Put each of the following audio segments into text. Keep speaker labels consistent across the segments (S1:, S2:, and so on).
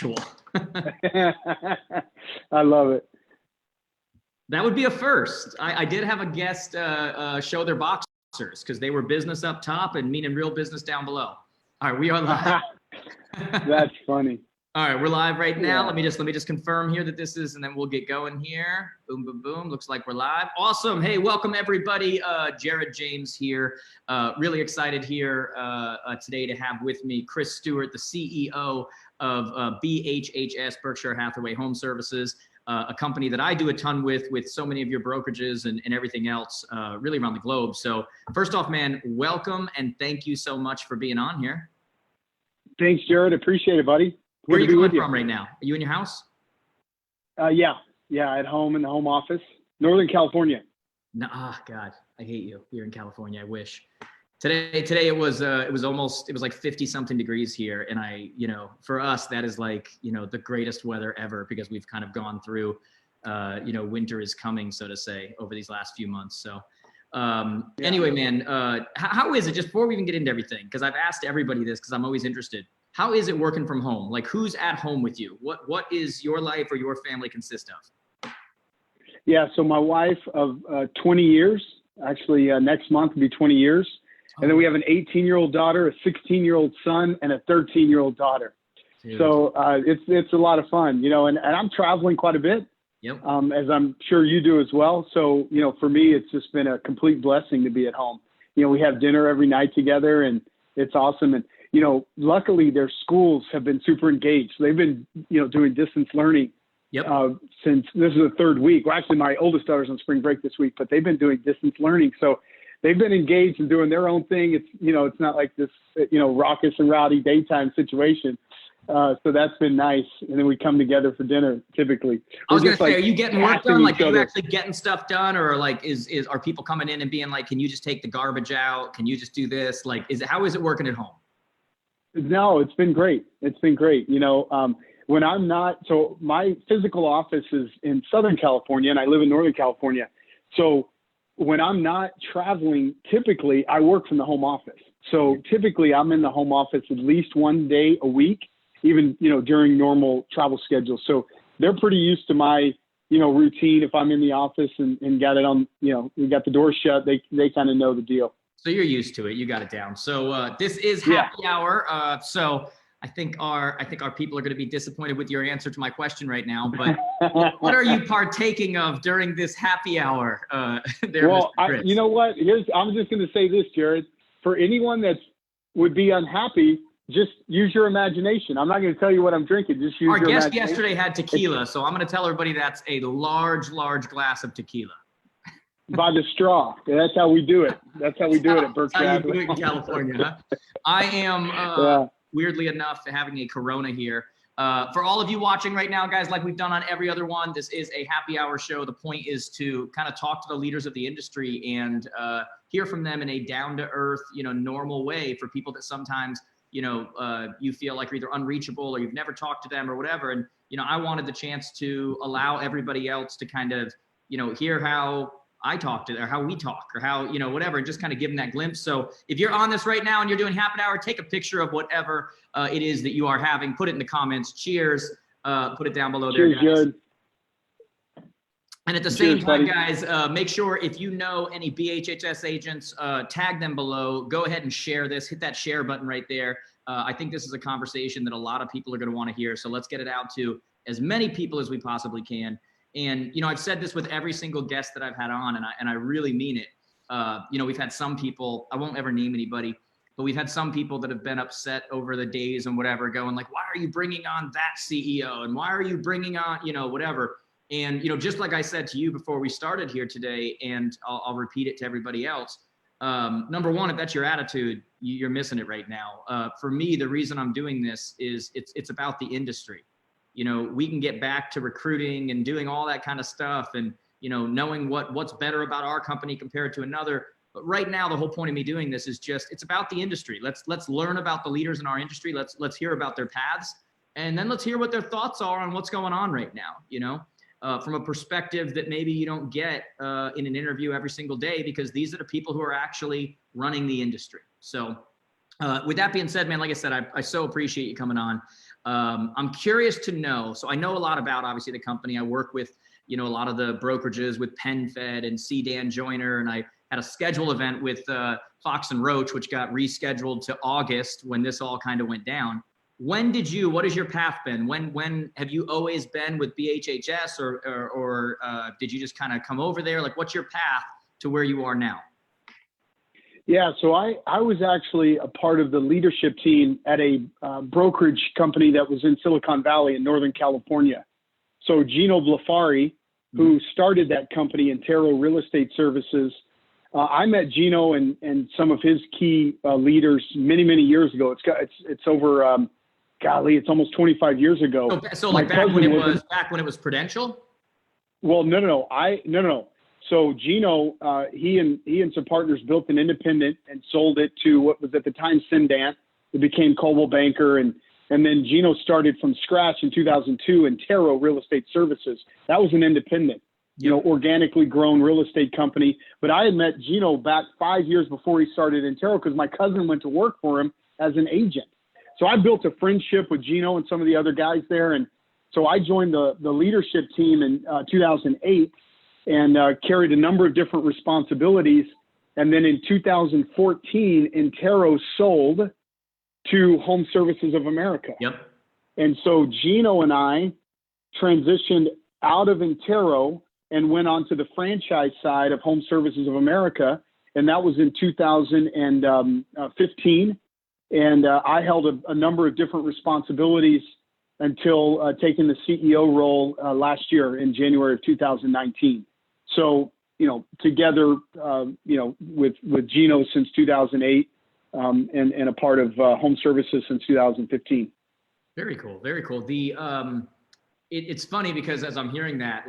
S1: bisexual.
S2: I love it.
S1: That would be a first. I did have a guest show their boxers because they were business up top and meaning real business down below. All right, we are live.
S2: That's funny.
S1: All right, we're live right now. Let me just confirm here that this is, and then we'll get going here. Boom, boom, boom. Looks like we're live. Awesome. Hey, welcome everybody. Jared James here. Really excited here today to have with me Chris Stuart, the CEO of BHHS, Berkshire Hathaway Homeservices, a company that I do a ton with so many of your brokerages and everything else really around the globe. So first off, man, welcome and thank you so much for being on here.
S2: Thanks, Jared. Appreciate it, buddy.
S1: Where are you coming from right now? Are you in your house?
S2: Yeah, at home in the home office, Northern California.
S1: No, God, I hate you. You're in California. I wish. Today it was like 50 something degrees here, and for us that is like the greatest weather ever because we've kind of gone through, winter is coming, so to say, over these last few months. So. Anyway, man, how is it, just before we even get into everything, because I've asked everybody this because I'm always interested. How is it working from home? Like, who's at home with you? What is your life or your family consist of?
S2: Yeah, so my wife of 20 years, actually next month will be 20 years. And then we have an 18-year-old daughter, a 16-year-old son, and a 13-year-old daughter. Dude. So it's a lot of fun, and I'm traveling quite a bit, yep. As I'm sure you do as well. So, for me, it's just been a complete blessing to be at home. We have dinner every night together, and it's awesome. And luckily their schools have been super engaged. They've been, doing distance learning yep. Since this is the third week. Well, actually my oldest daughter's on spring break this week, but they've been doing distance learning. So they've been engaged and doing their own thing. It's, it's not like this, raucous and rowdy daytime situation. So that's been nice. And then we come together for dinner typically.
S1: I was going to say, are you getting work done? Like, are you actually getting stuff done? Or like, are people coming in and being like, can you just take the garbage out? Can you just do this? Like, how is it working at home?
S2: No, it's been great. It's been great. When I'm not, so my physical office is in Southern California and I live in Northern California. So when I'm not traveling, typically I work from the home office. So typically I'm in the home office at least one day a week, even, during normal travel schedules. So they're pretty used to my, routine. If I'm in the office and got it on, we got the door shut, they kind of know the deal.
S1: So you're used to it. You got it down. So this is happy hour. So I think our people are going to be disappointed with your answer to my question right now. But what are you partaking of during this happy hour?
S2: Well, you know what? I'm just going to say this, Jared. For anyone that would be unhappy, just use your imagination. I'm not going to tell you what I'm drinking. Just use your imagination. Our guest
S1: yesterday had tequila, so I'm going to tell everybody that's a large glass of tequila.
S2: By the straw. That's how we do it. That's how we do it at Berkshire Hathaway.
S1: How you do it in California, huh? I am, weirdly enough, having a Corona here. For all of you watching right now, guys, like we've done on every other one, this is a happy hour show. The point is to kind of talk to the leaders of the industry and hear from them in a down-to-earth, normal way for people that sometimes, you feel like you're either unreachable or you've never talked to them or whatever. And, I wanted the chance to allow everybody else to kind of, hear how I talk to, or how we talk, or how, whatever, and just kind of give them that glimpse. So if you're on this right now and you're doing happy hour, take a picture of whatever it is that you are having, put it in the comments. Cheers. Put it down below there, guys. Cheers. And at the same time, guys, make sure if you know any BHHS agents, tag them below. Go ahead and share this. Hit that share button right there. I think this is a conversation that a lot of people are going to want to hear. So let's get it out to as many people as we possibly can. And, I've said this with every single guest that I've had on, and I really mean it. We've had some people, I won't ever name anybody, but we've had some people that have been upset over the days and whatever, going like, why are you bringing on that CEO? And why are you bringing on, whatever. And, just like I said to you before we started here today, and I'll repeat it to everybody else. Number one, if that's your attitude, you're missing it right now. For me, the reason I'm doing this is it's about the industry. We can get back to recruiting and doing all that kind of stuff and, knowing what's better about our company compared to another. But right now, the whole point of me doing this is it's about the industry. Let's learn about the leaders in our industry. Let's hear about their paths, and then let's hear what their thoughts are on what's going on right now, from a perspective that maybe you don't get in an interview every single day, because these are the people who are actually running the industry. So with that being said, man, like I said, I so appreciate you coming on. I'm curious to know, so I know a lot about obviously the company. I work with, a lot of the brokerages with PenFed and C. Dan Joyner, and I had a scheduled event with Fox and Roach, which got rescheduled to August when this all kind of went down. What has your path been? When have you always been with BHHS or did you just kind of come over there? Like, what's your path to where you are now?
S2: Yeah, so I was actually a part of the leadership team at a brokerage company that was in Silicon Valley in Northern California. So Gino Blafari, who started that company, Intero Real Estate Services, I met Gino and some of his key leaders many years ago. It's over, it's almost 25 years ago.
S1: So like back when it was Prudential?
S2: Well, no. So Gino, he and some partners built an independent and sold it to what was at the time Cindant. It became Coldwell Banker, and then Gino started from scratch in 2002 Intero Real Estate Services. That was an independent, organically grown real estate company. But I had met Gino back 5 years before he started Intero because my cousin went to work for him as an agent. So I built a friendship with Gino and some of the other guys there, and so I joined the leadership team in 2008. And carried a number of different responsibilities. And then in 2014, Intero sold to Home Services of America.
S1: Yep.
S2: And so Gino and I transitioned out of Intero and went on to the franchise side of Home Services of America. And that was in 2015. And I held a number of different responsibilities until taking the CEO role last year in January of 2019. So, together, with Gino since 2008 and a part of Home Services since 2015.
S1: Very cool. Very cool. It's funny because as I'm hearing that,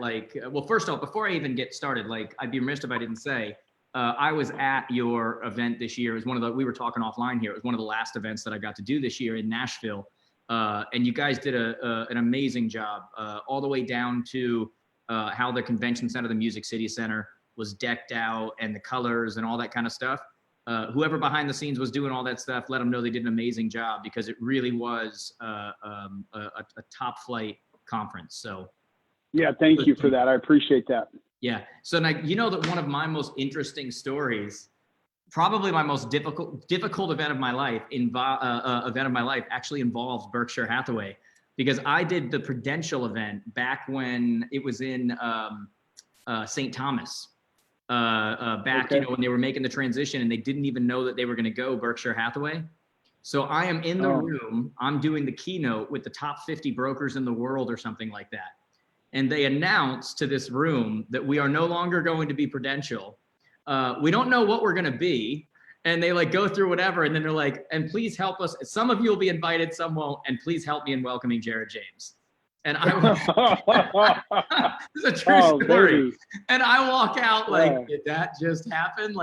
S1: first off, before I even get started, I'd be remiss if I didn't say, I was at your event this year. It was we were talking offline here. It was one of the last events that I got to do this year in Nashville. And you guys did an amazing job all the way down to how the convention center, the Music City Center was decked out and the colors and all that kind of stuff. Whoever behind the scenes was doing all that stuff, let them know they did an amazing job because it really was a top flight conference. So
S2: yeah, thank you for that. I appreciate that.
S1: Yeah. So now, that one of my most interesting stories, probably my most difficult event of my life, actually involves Berkshire Hathaway. Because I did the Prudential event back when it was in St. Thomas, when they were making the transition and they didn't even know that they were going to go Berkshire Hathaway. So I am in the room, I'm doing the keynote with the top 50 brokers in the world or something like that. And they announced to this room that we are no longer going to be Prudential. We don't know what we're going to be. And they go through whatever. And then they're like, and please help us. Some of you will be invited, some won't. And please help me in welcoming Jared James. And I this is a true story. Baby. And I walk out did that just happen?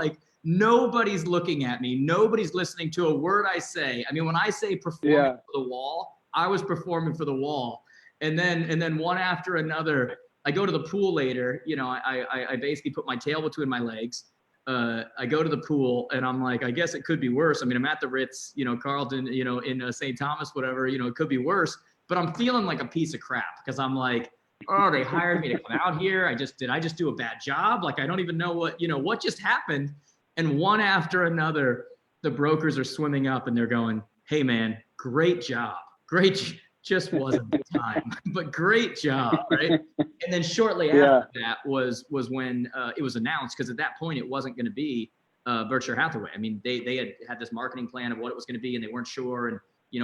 S1: Nobody's looking at me. Nobody's listening to a word I say. I mean, when I say performing for the wall, I was performing for the wall. And then one after another, I go to the pool later. I basically put my tail between my legs. I go to the pool and I'm like, I guess it could be worse. I mean, I'm at the Ritz, Carlton, in St. Thomas, whatever, it could be worse, but I'm feeling like a piece of crap because I'm like, oh, they hired me to come out here. Did I just do a bad job? I don't even know what just happened. And one after another, the brokers are swimming up and they're going, hey man, great job. Just wasn't the time, but great job, right? And then shortly after that was when it was announced, because at that point it wasn't going to be Berkshire Hathaway. I mean, they had this marketing plan of what it was going to be, and they weren't sure, and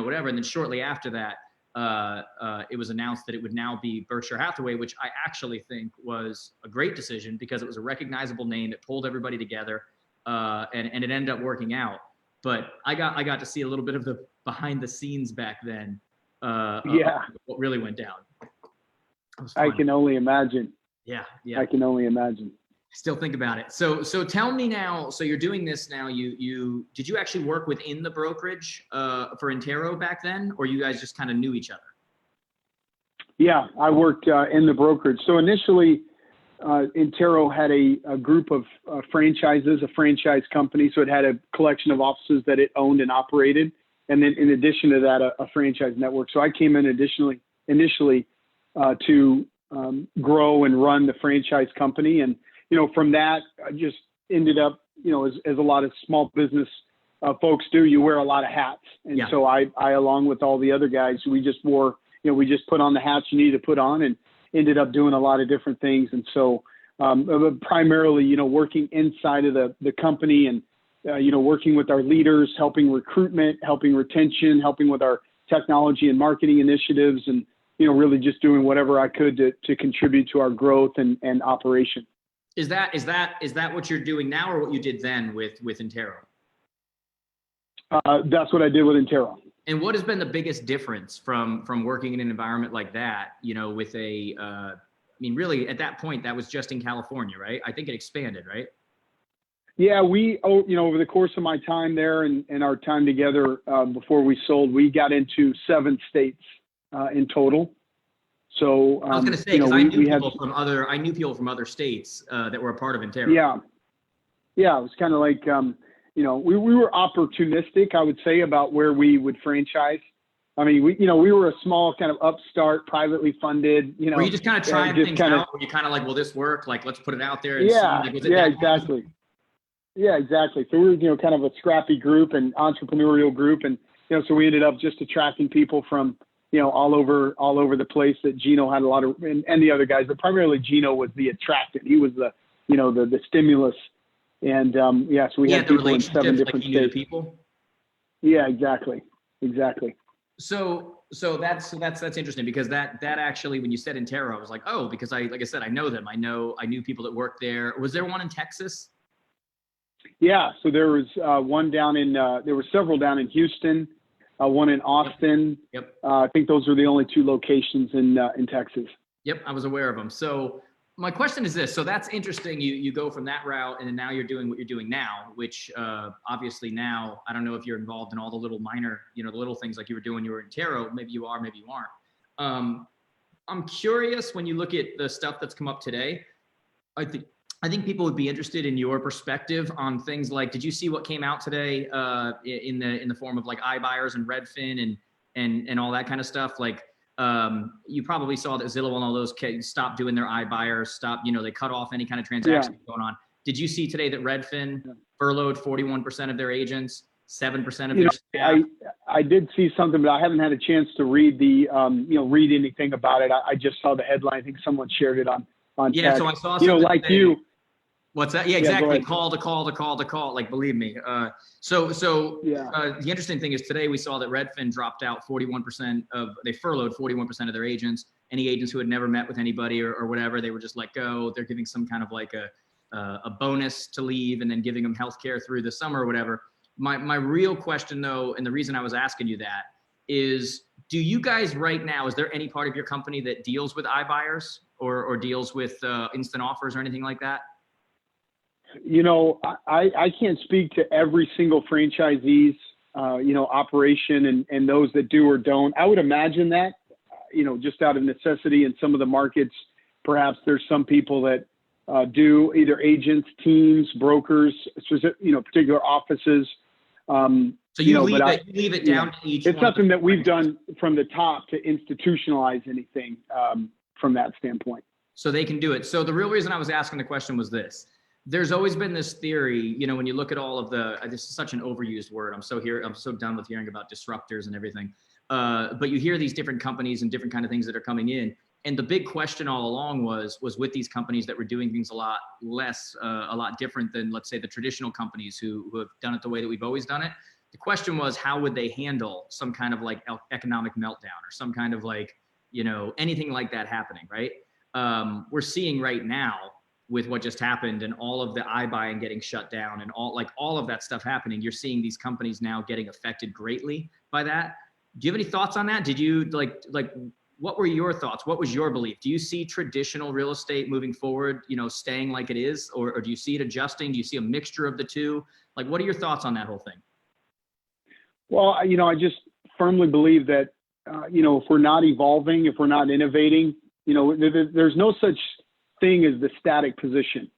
S1: whatever. And then shortly after that, it was announced that it would now be Berkshire Hathaway, which I actually think was a great decision because it was a recognizable name. It pulled everybody together, and it ended up working out. But I got to see a little bit of the behind the scenes back then. What really went down.
S2: I can only imagine.
S1: Yeah.
S2: I can only imagine.
S1: Still think about it. So tell me now, so you're doing this now, did you actually work within the brokerage for Intero back then, or you guys just kind of knew each other? Yeah,
S2: I worked in the brokerage. So initially, Intero had a group of franchises, a franchise company. So it had a collection of offices that it owned and operated. and then in addition to that, a franchise network. So I came in initially to grow and run the franchise company. And, from that, I just ended up, as a lot of small business folks do, you wear a lot of hats. And so I, along with all the other guys, we just wore, we just put on the hats you need to put on and ended up doing a lot of different things. And so primarily, working inside of the company and, working with our leaders, helping recruitment, helping retention, helping with our technology and marketing initiatives, and, really just doing whatever I could to contribute to our growth and operation.
S1: Is that what you're doing now, or what you did then with Intero?
S2: That's what I did with Intero.
S1: And what has been the biggest difference from working in an environment like that, with really at that point, that was just in California, right? I think it expanded, right?
S2: Yeah, over the course of my time there and our time together before we sold, we got into 7 states in total. So
S1: I was going to say, because I knew people from other states that were a part of Intero. Yeah, it was kind of like, we were opportunistic, I would say, about where we would franchise. I mean, we were a small kind of upstart, privately funded, Were you just kind of trying things out? Were you kind of like, will this work? Like, let's put it out there and see. Like,
S2: exactly. Yeah, exactly. So we were, kind of a scrappy group and entrepreneurial group. And, so we ended up just attracting people from, all over the place that Gino had a lot of, and the other guys, but primarily Gino was the attractant. He was the, the stimulus. And, so we had people in 7 different states.
S1: People?
S2: Yeah, exactly.
S1: So that's interesting, because that actually, when you said Intero, I was like, oh, because like I said, I know them. I knew people that worked there. Was there one in Texas?
S2: Yeah. So there was there were several down in Houston, one in Austin.
S1: Yep.
S2: I think those were the only 2 locations in Texas.
S1: Yep. I was aware of them. So my question is this. So that's interesting. You go from that route, and then now you're doing what you're doing now, which obviously now, I don't know if you're involved in all the little minor, the little things like you were doing, you were in Intero. Maybe you are, maybe you aren't. I'm curious, when you look at the stuff that's come up today, I think people would be interested in your perspective on things like, did you see what came out today in the form of like iBuyers and Redfin and all that kind of stuff? Like, you probably saw that Zillow and all those stopped doing their iBuyers, they cut off any kind of transaction going on. Did you see today that Redfin furloughed 41% of their agents, 7% of their staff?
S2: I did see something, but I haven't had a chance to read read anything about it. I just saw the headline. I think someone shared it on text.
S1: So I saw something
S2: like
S1: today.
S2: you.
S1: What's that? Yeah, exactly. Call to call. Like, believe me. The interesting thing is today we saw that Redfin dropped out 41% they furloughed 41% of their agents. Any agents who had never met with anybody or whatever, they were just let go. They're giving some kind of like a bonus to leave, and then giving them healthcare through the summer or whatever. My real question though, and the reason I was asking you that is, do you guys right now, is there any part of your company that deals with iBuyers or deals with instant offers or anything like that?
S2: I can't speak to every single franchisee's, operation and those that do or don't. I would imagine that, just out of necessity in some of the markets, perhaps there's some people that do, either agents, teams, brokers, particular offices.
S1: So you leave it down to each.
S2: It's something that we've done from the top to institutionalize anything from that standpoint.
S1: So they can do it. So the real reason I was asking the question was this. There's always been this theory, when you look at all of this is such an overused word. I'm so done with hearing about disruptors and everything. But you hear these different companies and different kind of things that are coming in. And the big question all along was with these companies that were doing things a lot different than, let's say, the traditional companies who have done it the way that we've always done it. The question was, how would they handle some kind of like economic meltdown or some kind of like, anything like that happening, right? We're seeing right now, with what just happened and all of the iBuying getting shut down and all of that stuff happening, you're seeing these companies now getting affected greatly by that. Do you have any thoughts on that? Did you what were your thoughts? What was your belief? Do you see traditional real estate moving forward, staying like it is, or do you see it adjusting? Do you see a mixture of the two? Like, what are your thoughts on that whole thing?
S2: Well, I just firmly believe that, if we're not evolving, if we're not innovating, there's no such thing as the static position.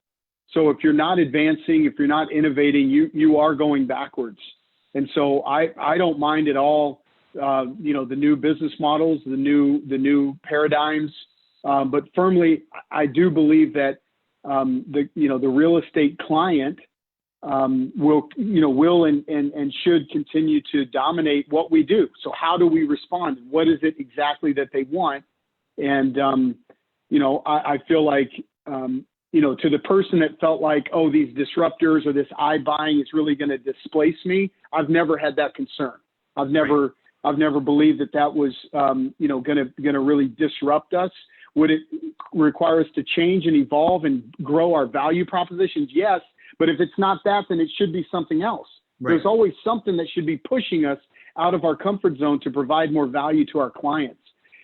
S2: So if you're not advancing, if you're not innovating, you are going backwards. And so I don't mind at all, the new business models, the new paradigms. But firmly, I do believe that the real estate client will and should continue to dominate what we do. So how do we respond? What is it exactly that they want? And I feel like to the person that felt like, oh, these disruptors or this iBuying is really going to displace me, I've never had that concern. I've never believed that was going to really disrupt us. Would it require us to change and evolve and grow our value propositions? Yes. But if it's not that, then it should be something else. Right. There's always something that should be pushing us out of our comfort zone to provide more value to our clients.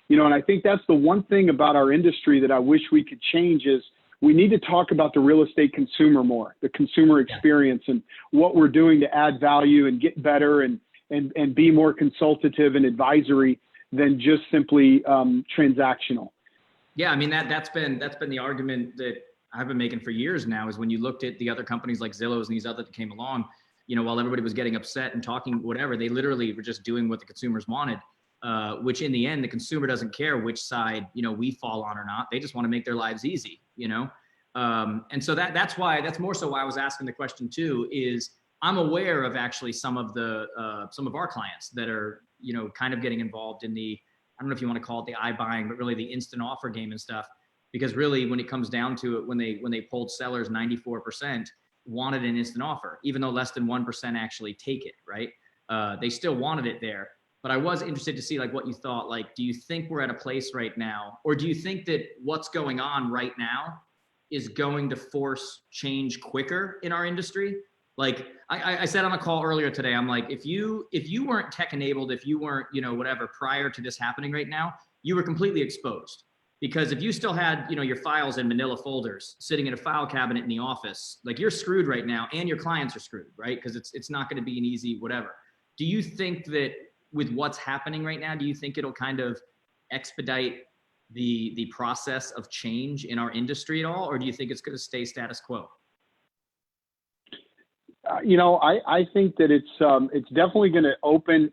S2: And I think that's the one thing about our industry that I wish we could change is we need to talk about the real estate consumer more, the consumer experience and what we're doing to add value and get better and be more consultative and advisory than just simply transactional.
S1: Yeah, I mean that's been the argument that I've been making for years now is when you looked at the other companies like Zillow's and these others that came along, while everybody was getting upset and talking whatever, they literally were just doing what the consumers wanted, which in the end, the consumer doesn't care which side, we fall on or not. They just want to make their lives easy, and so that's more so why I was asking the question too, is I'm aware of actually some of our clients that are, kind of getting involved in the, I don't know if you want to call it the iBuying, but really the instant offer game and stuff. Because really, when it comes down to it, when they polled sellers, 94% wanted an instant offer, even though less than 1% actually take it, right? They still wanted it there. But I was interested to see like what you thought. Like, do you think we're at a place right now, or do you think that what's going on right now is going to force change quicker in our industry? Like I said on a call earlier today, I'm like, if you weren't tech enabled, if you weren't, whatever, prior to this happening right now, you were completely exposed. Because if you still had, your files in manila folders sitting in a file cabinet in the office, like you're screwed right now and your clients are screwed, right? Because it's not going to be an easy whatever. Do you think that with what's happening right now, do you think it'll kind of expedite the process of change in our industry at all? Or do you think it's going to stay status quo?
S2: I think that it's definitely going to open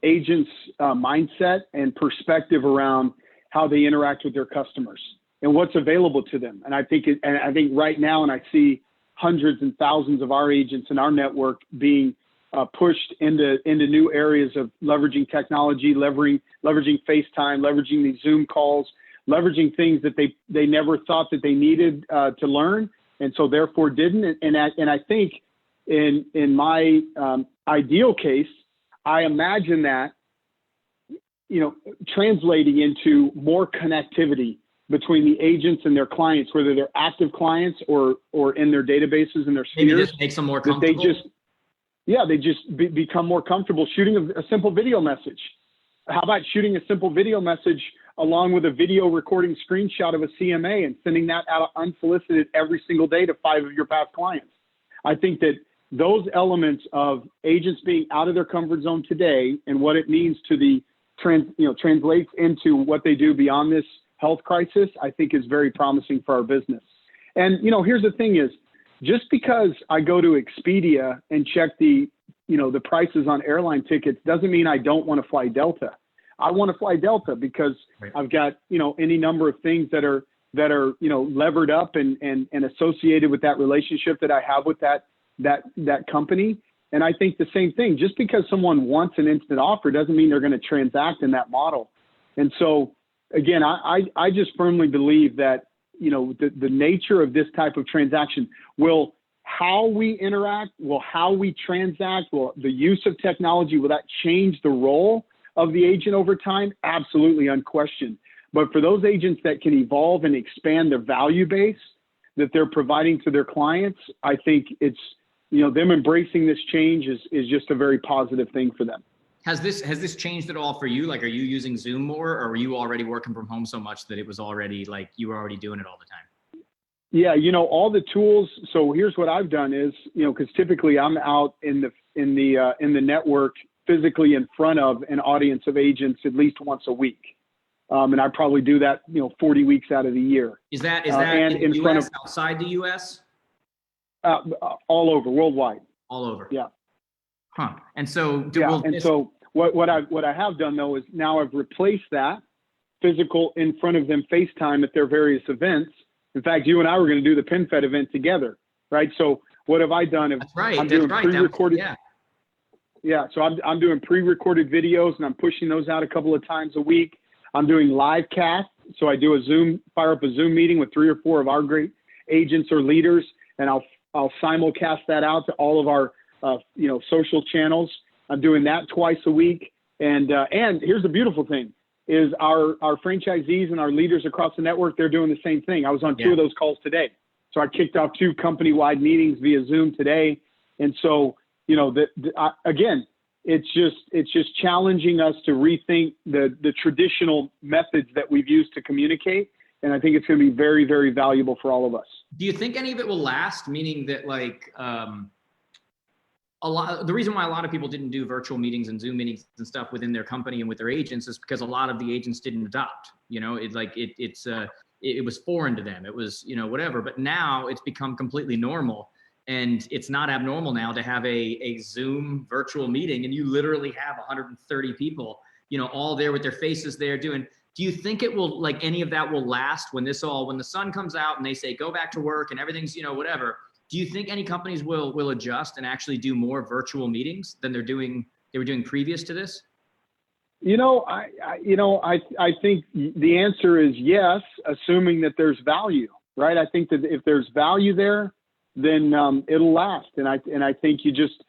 S2: agents' mindset and perspective around how they interact with their customers and what's available to them. And I think right now, and I see hundreds and thousands of our agents in our network being pushed into new areas of leveraging technology, leveraging FaceTime, leveraging these Zoom calls, leveraging things that they never thought that they needed to learn, and so therefore didn't. And I think in my ideal case, I imagine that translating into more connectivity between the agents and their clients, whether they're active clients or in their databases and their spheres.
S1: Maybe this makes them more comfortable.
S2: They just become more comfortable shooting a simple video message. How about shooting a simple video message along with a video recording screenshot of a CMA and sending that out unsolicited every single day to 5 of your past clients? I think that those elements of agents being out of their comfort zone today and what it means to the translates into what they do beyond this health crisis, I think is very promising for our business. And, here's the thing is, just because I go to Expedia and check the prices on airline tickets doesn't mean I don't want to fly Delta. I want to fly Delta because I've got, any number of things that are levered up and associated with that relationship that I have with that company. And I think the same thing, just because someone wants an instant offer doesn't mean they're going to transact in that model. And so, again, I just firmly believe that, the nature of this type of transaction will, how we interact, will how we transact, will the use of technology, will that change the role of the agent over time? Absolutely, unquestioned. But for those agents that can evolve and expand their value base that they're providing to their clients, I think it's, them embracing this change is just a very positive thing for them.
S1: Has this changed at all for you? Like, are you using Zoom more, or were you already working from home so much that it was already like you were already doing it all the time?
S2: Yeah, all the tools. So here's what I've done is, because typically I'm out in the network physically in front of an audience of agents at least once a week, and I probably do that 40 weeks out of the year.
S1: Is that in the US, outside the US?
S2: All over, worldwide.
S1: All over.
S2: Yeah.
S1: Huh. And so
S2: so what I have done though is now I've replaced that physical in front of them FaceTime at their various events. In fact, you and I were going to do the PinFed event together, right? So what have I done?
S1: That's right.
S2: I'm doing pre-recorded. So I'm doing pre-recorded videos, and I'm pushing those out a couple of times a week. I'm doing live casts. So I do fire up a Zoom meeting with 3 or 4 of our great agents or leaders, and I'll simulcast that out to all of our social channels. I'm doing that twice a week. And here's the beautiful thing is our franchisees and our leaders across the network, they're doing the same thing. I was on 2 of those calls today. So I kicked off 2 company-wide meetings via Zoom today. And so, again, it's just challenging us to rethink the traditional methods that we've used to communicate. And I think it's going to be very, very valuable for all of us.
S1: Do you think any of it will last? Meaning that the reason why a lot of people didn't do virtual meetings and Zoom meetings and stuff within their company and with their agents is because a lot of the agents didn't adopt. It was foreign to them. It was whatever. But now it's become completely normal, and it's not abnormal now to have a Zoom virtual meeting and you literally have 130 people, all there with their faces there doing. Do you think it will any of that will last when the sun comes out and they say go back to work and everything's whatever? Do you think any companies will adjust and actually do more virtual meetings than they were doing previous to this? I think the answer is yes, assuming that there's value, right? I think that if there's value there, then it'll last. And I think you just,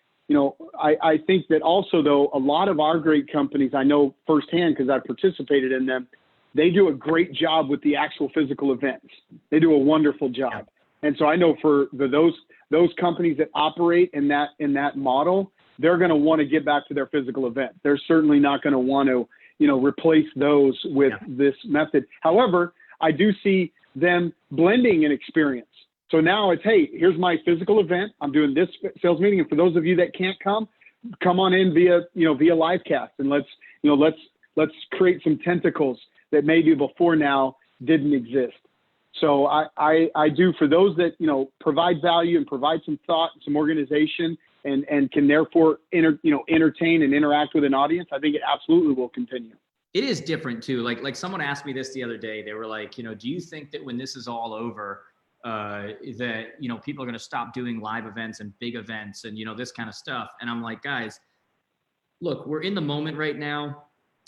S1: I think that also though, a lot of our great companies, I know firsthand because I participated in them, they do a great job with the actual physical events. They do a wonderful job. Yeah. And so I know for those companies that operate in that model, they're going to want to get back to their physical event. They're certainly not going to want to, replace those with this method. However, I do see them blending an experience. So now it's, hey, here's my physical event. I'm doing this sales meeting. And for those of you that can't come on in via live cast, and let's create some tentacles that maybe before now didn't exist. So I do, for those that, provide value and provide some thought, some organization, and can therefore entertain and interact with an audience, I think it absolutely will continue. It is different too. Like someone asked me this the other day. They were like, do you think that when this is all over, that, people are going to stop doing live events and big events and, this kind of stuff? And I'm like, guys, look, we're in the moment right now.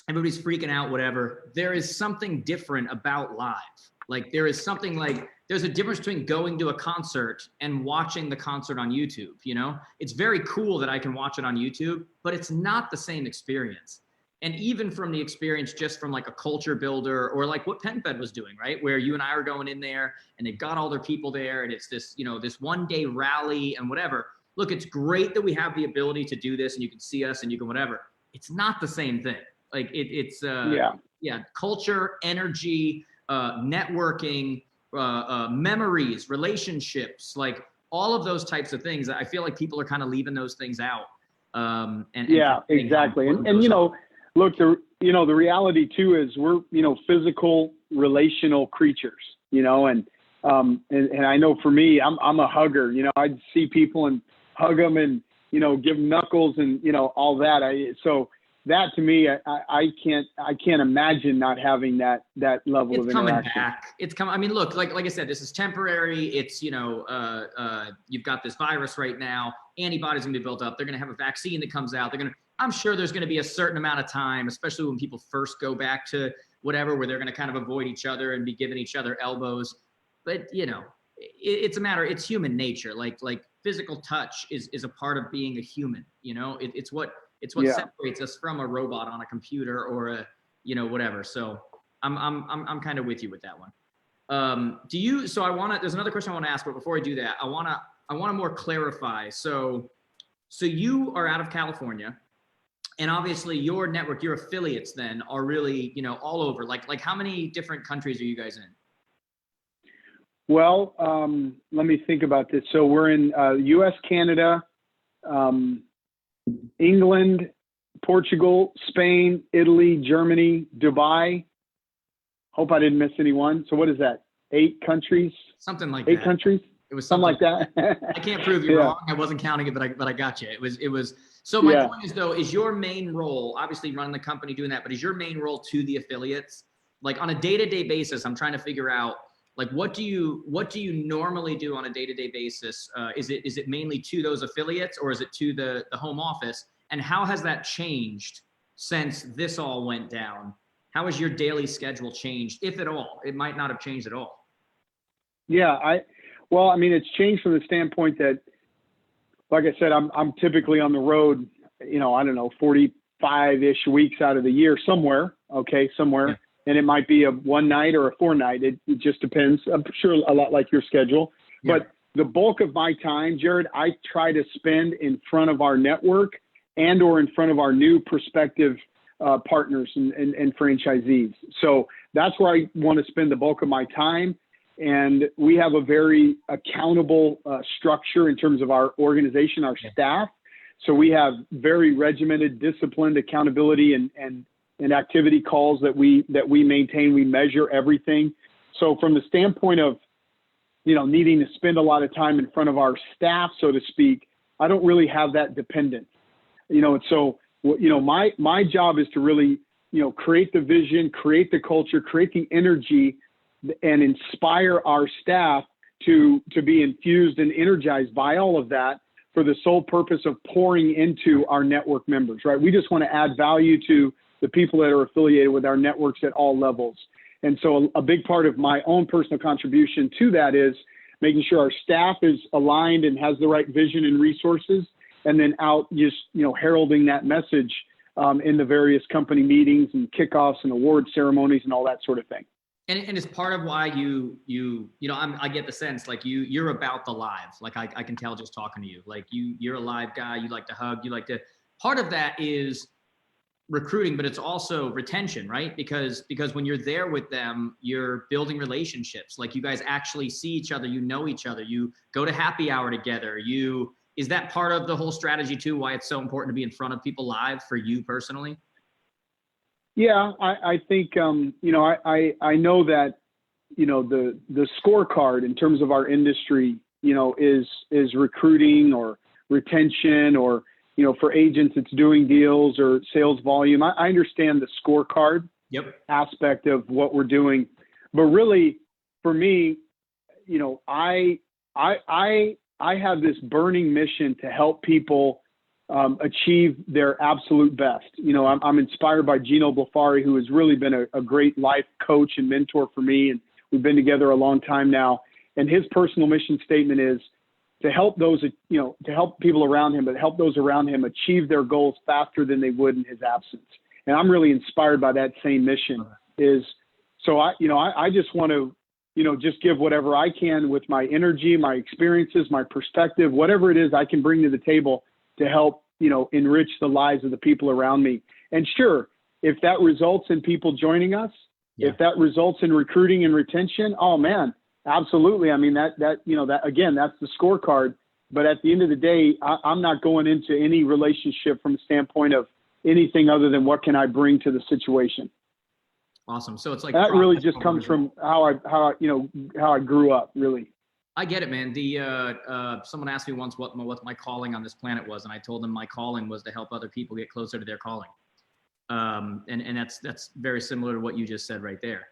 S1: Everybody's freaking out, whatever. There is something different about live. There's a difference between going to a concert and watching the concert on YouTube. It's very cool that I can watch it on YouTube, but it's not the same experience. And even from the experience, just from a culture builder or what PenFed was doing, right? Where you and I are going in there and they've got all their people there and it's this, this one-day rally and whatever. Look, it's great that we have the ability to do this and you can see us and you can whatever. It's not the same thing. It's culture, energy, networking, memories, relationships, all of those types of things. I feel like people are kind of leaving those things out.
S2: Exactly. And look, the reality too is we're, physical relational creatures, and I know for me, I'm a hugger. I'd see people and hug them and, give them knuckles and, all that. So that to me, I can't imagine not having that level of interaction. It's coming back.
S1: It's coming. I mean, look, like I said, this is temporary. It's, you've got this virus right now. Antibodies going to be built up. They're going to have a vaccine that comes out. I'm sure there's going to be a certain amount of time, especially when people first go back to whatever, where they're going to kind of avoid each other and be giving each other elbows. But, it's a matter, it's human nature. Like physical touch is a part of being a human, it's what separates us from a robot on a computer or a, whatever. So I'm kind of with you with that one. There's another question I want to ask, but before I do that, I want to more clarify. So you are out of California, and obviously your network, your affiliates then are really, all over. Like how many different countries are you guys in?
S2: Well, let me think about this. So we're in U.S., Canada, England, Portugal, Spain, Italy, Germany, Dubai. Hope I didn't miss anyone. So what is that? 8 countries?
S1: Something like
S2: 8
S1: that.
S2: 8 countries?
S1: It was
S2: something like that.
S1: I can't prove you wrong. I wasn't counting it, but I got you. It was. So my point is though, is your main role, obviously running the company, doing that, but is your main role to the affiliates? Like on a day-to-day basis, I'm trying to figure out, like, what do you normally do on a day-to-day basis? Is it mainly to those affiliates, or is it to the home office? And how has that changed since this all went down? How has your daily schedule changed, if at all? It might not have changed at all.
S2: Yeah, well, I mean, it's changed from the standpoint that, like I said, I'm typically on the road, I don't know, 45-ish weeks out of the year somewhere. Yeah. And it might be a one night or a 4 night. It just depends. I'm sure a lot like your schedule. Yeah. But the bulk of my time, Jared, I try to spend in front of our network and or in front of our new prospective partners and franchisees. So that's where I want to spend the bulk of my time. And we have a very accountable structure in terms of our organization, our staff. So we have very regimented, disciplined accountability and activity calls that we maintain. We measure everything. So from the standpoint of, needing to spend a lot of time in front of our staff, so to speak, I don't really have that dependence. My job is to really, create the vision, create the culture, create the energy, and inspire our staff to be infused and energized by all of that for the sole purpose of pouring into our network members, right? We just want to add value to the people that are affiliated with our networks at all levels. And so a big part of my own personal contribution to that is making sure our staff is aligned and has the right vision and resources, and then out just, heralding that message in the various company meetings and kickoffs and award ceremonies and all that sort of thing.
S1: And it's part of why I get the sense like you're about the live. Like I can tell just talking to you, like you're a live guy. You like to hug. Part of that is recruiting, but it's also retention, right? Because when you're there with them, you're building relationships. Like you guys actually see each other, know each other. You go to happy hour together. Is that part of the whole strategy too? Why it's so important to be in front of people live for you personally?
S2: Yeah, I think, I know that, the scorecard in terms of our industry, is recruiting or retention or, for agents, it's doing deals or sales volume. I understand the scorecard aspect of what we're doing, but really for me, I have this burning mission to help people achieve their absolute best. I'm inspired by Gino Blafari, who has really been a great life coach and mentor for me. And we've been together a long time now. And his personal mission statement is to help those, to help people around him, but help those around him achieve their goals faster than they would in his absence. And I'm really inspired by that same mission. I just want to, just give whatever I can with my energy, my experiences, my perspective, whatever it is I can bring to the table to help, enrich the lives of the people around me. And sure, if that results in people joining us, if that results in recruiting and retention, oh man, absolutely. I mean, that again, that's the scorecard. But at the end of the day, I'm not going into any relationship from the standpoint of anything other than what can I bring to the situation.
S1: Awesome. So it's like
S2: that really just comes from how I grew up, really.
S1: I get it, man. Someone asked me once what my calling on this planet was, and I told them my calling was to help other people get closer to their calling. And that's very similar to what you just said right there.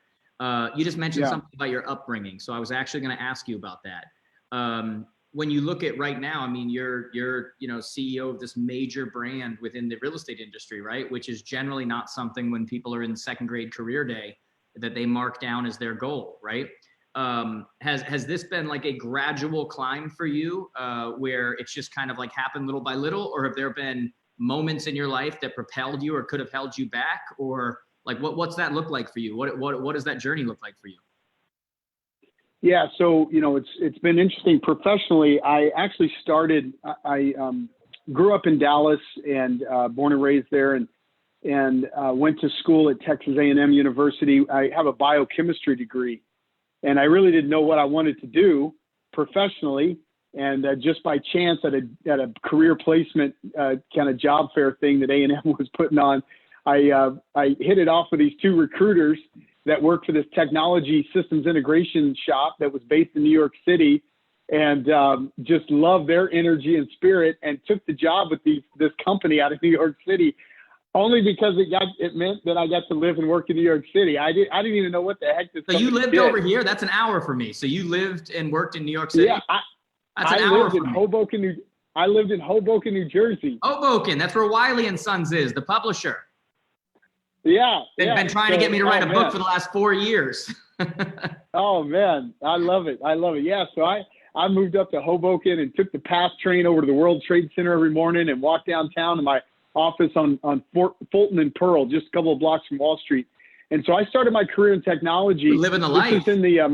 S1: You just mentioned something about your upbringing, so I was actually going to ask you about that. When you look at right now, I mean, you're CEO of this major brand within the real estate industry, right? Which is generally not something when people are in second grade career day that they mark down as their goal, right? Has this been like a gradual climb for you, where it's just kind of like happened little by little, or have there been moments in your life that propelled you or could have held you back, or like what's that look like for you? What does that journey look like for you?
S2: Yeah, so it's been interesting professionally. I actually started. I grew up in Dallas and born and raised there, and went to school at Texas A&M University. I have a biochemistry degree. And I really didn't know what I wanted to do professionally. And just by chance at a career placement kind of job fair thing that A&M was putting on, I hit it off with these two recruiters that worked for this technology systems integration shop that was based in New York City. and just love their energy and spirit, and took the job with this company out of New York City, only because it meant that I got to live and work in New York City. I didn't even know what the heck this.
S1: So you lived
S2: did.
S1: over here? That's an hour for me. So you lived and worked in New York City?
S2: Yeah,
S1: that's an hour
S2: lived in Hoboken, I lived in Hoboken, New Jersey.
S1: Hoboken, that's where Wiley and Sons is, the publisher.
S2: Yeah.
S1: They've been trying to get me to write a book for the last 4 years.
S2: Oh man, I love it. Yeah, so I moved up to Hoboken and took the PATH train over to the World Trade Center every morning and walked downtown to my office on Fulton and Pearl, just a couple of blocks from Wall Street. And so I started my career in technology.
S1: Living the life.
S2: This was in the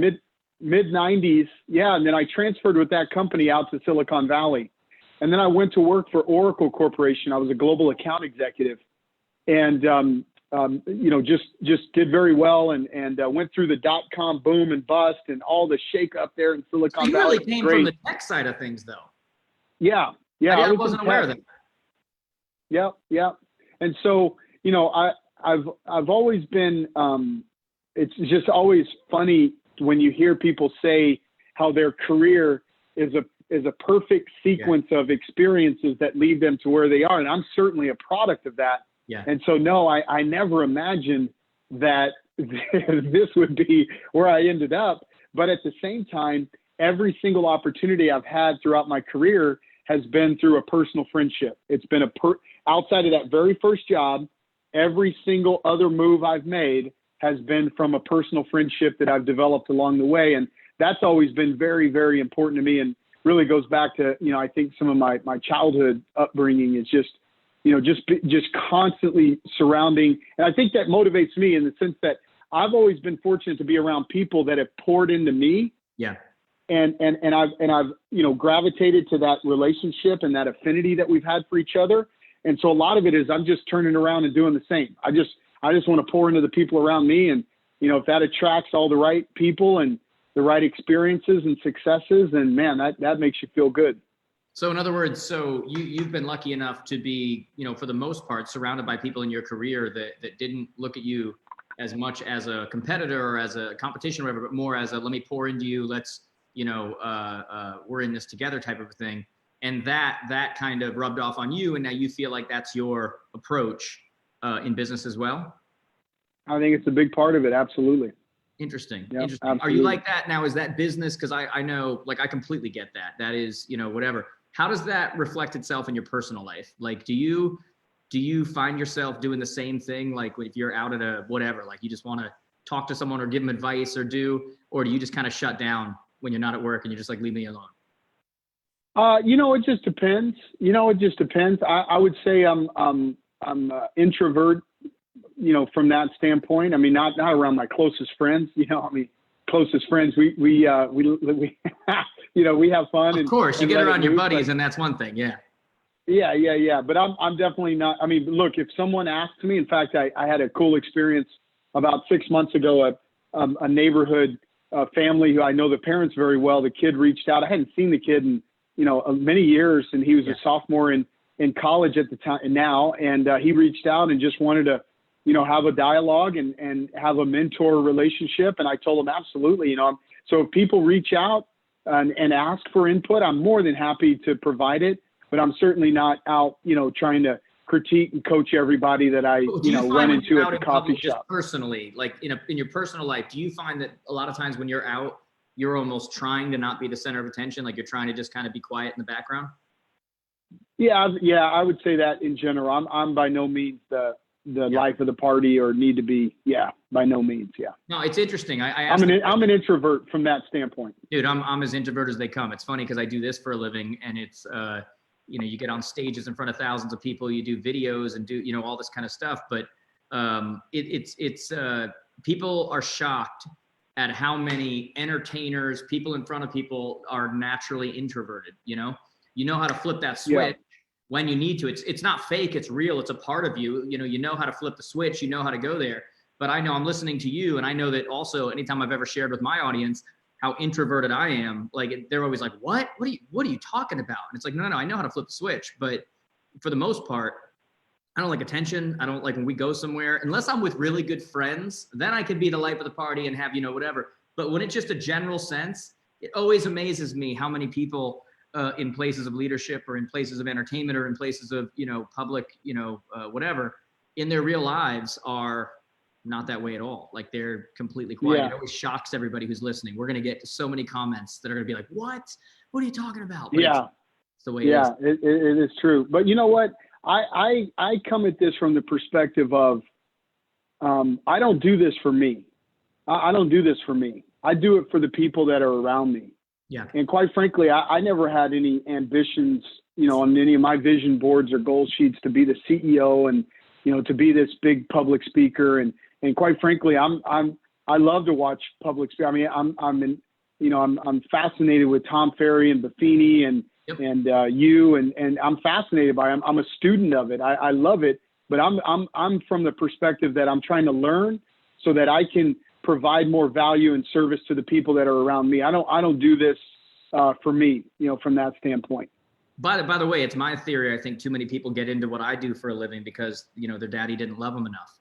S2: mid 90s. Yeah, and then I transferred with that company out to Silicon Valley. And then I went to work for Oracle Corporation. I was a global account executive, and just did very well, and went through the .com boom and bust and all the shake up there in Silicon
S1: So you
S2: Valley.
S1: really came from the tech side of things, though.
S2: Yeah.
S1: I wasn't aware of that.
S2: Yeah. And so, I've always been, it's just always funny when you hear people say how their career is a perfect sequence of experiences that lead them to where they are. And I'm certainly a product of that.
S1: Yeah.
S2: And so, no, I never imagined that this would be where I ended up. But at the same time, every single opportunity I've had throughout my career has been through a personal friendship. It's been outside of that very first job, every single other move I've made has been from a personal friendship that I've developed along the way. And that's always been very, very important to me, and really goes back to, I think some of my childhood upbringing is just, just constantly surrounding. And I think that motivates me in the sense that I've always been fortunate to be around people that have poured into me.
S1: Yeah.
S2: And I've gravitated to that relationship and that affinity that we've had for each other. And so a lot of it is I'm just turning around and doing the same. I just want to pour into the people around me. And, if that attracts all the right people and the right experiences and successes, then man, that makes you feel good.
S1: So in other words, you've been lucky enough to be, for the most part, surrounded by people in your career that didn't look at you as much as a competitor or as a competition or whatever, but more as a, let me pour into you. Let's, we're in this together type of a thing. And that kind of rubbed off on you. And now you feel like that's your approach in business as well. I
S2: think it's a big part of it. Absolutely.
S1: Interesting.
S2: Yep,
S1: Interesting.
S2: absolutely.
S1: Are you like that now? Is that business? Cause I know, like, I completely get that. That is, whatever. How does that reflect itself in your personal life? Like, do you find yourself doing the same thing? Like if you're out at a, whatever, like you just want to talk to someone or give them advice or do you just kind of shut down when you're not at work and you're just like, leave me alone?
S2: It just depends. I would say I'm introvert, from that standpoint. I mean, not around my closest friends, closest friends, we have fun.
S1: Of course, you get around your buddies, and that's one thing. Yeah.
S2: Yeah. But I'm definitely not. I mean, look, if someone asks me, in fact, I had a cool experience about 6 months ago. A neighborhood family who I know the parents very well. The kid reached out. I hadn't seen the kid in many years, and he was a sophomore in college at the time now. And he reached out and just wanted to have a dialogue and have a mentor relationship. And I told him absolutely. So if people reach out and ask for input, I'm more than happy to provide it. But I'm certainly not out, trying to critique and coach everybody that I, run into at the coffee shop.
S1: Personally, like in your personal life, do you find that a lot of times when you're out, you're almost trying to not be the center of attention? Like you're trying to just kind of be quiet in the background?
S2: Yeah, I would say that in general. I'm by no means the life of the party or need to be. Yeah, by no means. Yeah.
S1: No, it's interesting.
S2: I'm an introvert from that standpoint.
S1: Dude, I'm as introvert as they come. It's funny because I do this for a living, and it's you get on stages in front of thousands of people, you do videos and do all this kind of stuff. But it's people are shocked at how many entertainers, people in front of people are naturally introverted. You know how to flip that switch when you need to. It's not fake, it's real, it's a part of you. You know how to flip the switch, you know how to go there. But I know I'm listening to you, and I know that also anytime I've ever shared with my audience how introverted I am, like they're always like, what are you talking about? And it's like, no, I know how to flip the switch. But for the most part, I don't like attention. I don't like when we go somewhere, unless I'm with really good friends, then I could be the life of the party and have, whatever. But when it's just a general sense, it always amazes me how many people in places of leadership or in places of entertainment or in places of, public, whatever, in their real lives are not that way at all. Like they're completely quiet.
S2: Yeah.
S1: It always shocks everybody who's listening. We're going to get so many comments that are going to be like, what are you talking about? But it's the way it is.
S2: It is true. But you know what? I come at this from the perspective of, I don't do this for me. I don't do this for me. I do it for the people that are around me.
S1: Yeah.
S2: And quite frankly, I never had any ambitions, on any of my vision boards or goal sheets to be the CEO and, to be this big public speaker. And quite frankly, I love to watch public speak. I mean, I'm fascinated with Tom Ferry and Buffini and you, and I'm fascinated by it. I'm a student of it. I love it, but I'm from the perspective that I'm trying to learn so that I can provide more value and service to the people that are around me. I don't do this for me, from that standpoint.
S1: By the way, it's my theory. I think too many people get into what I do for a living because, their daddy didn't love them enough,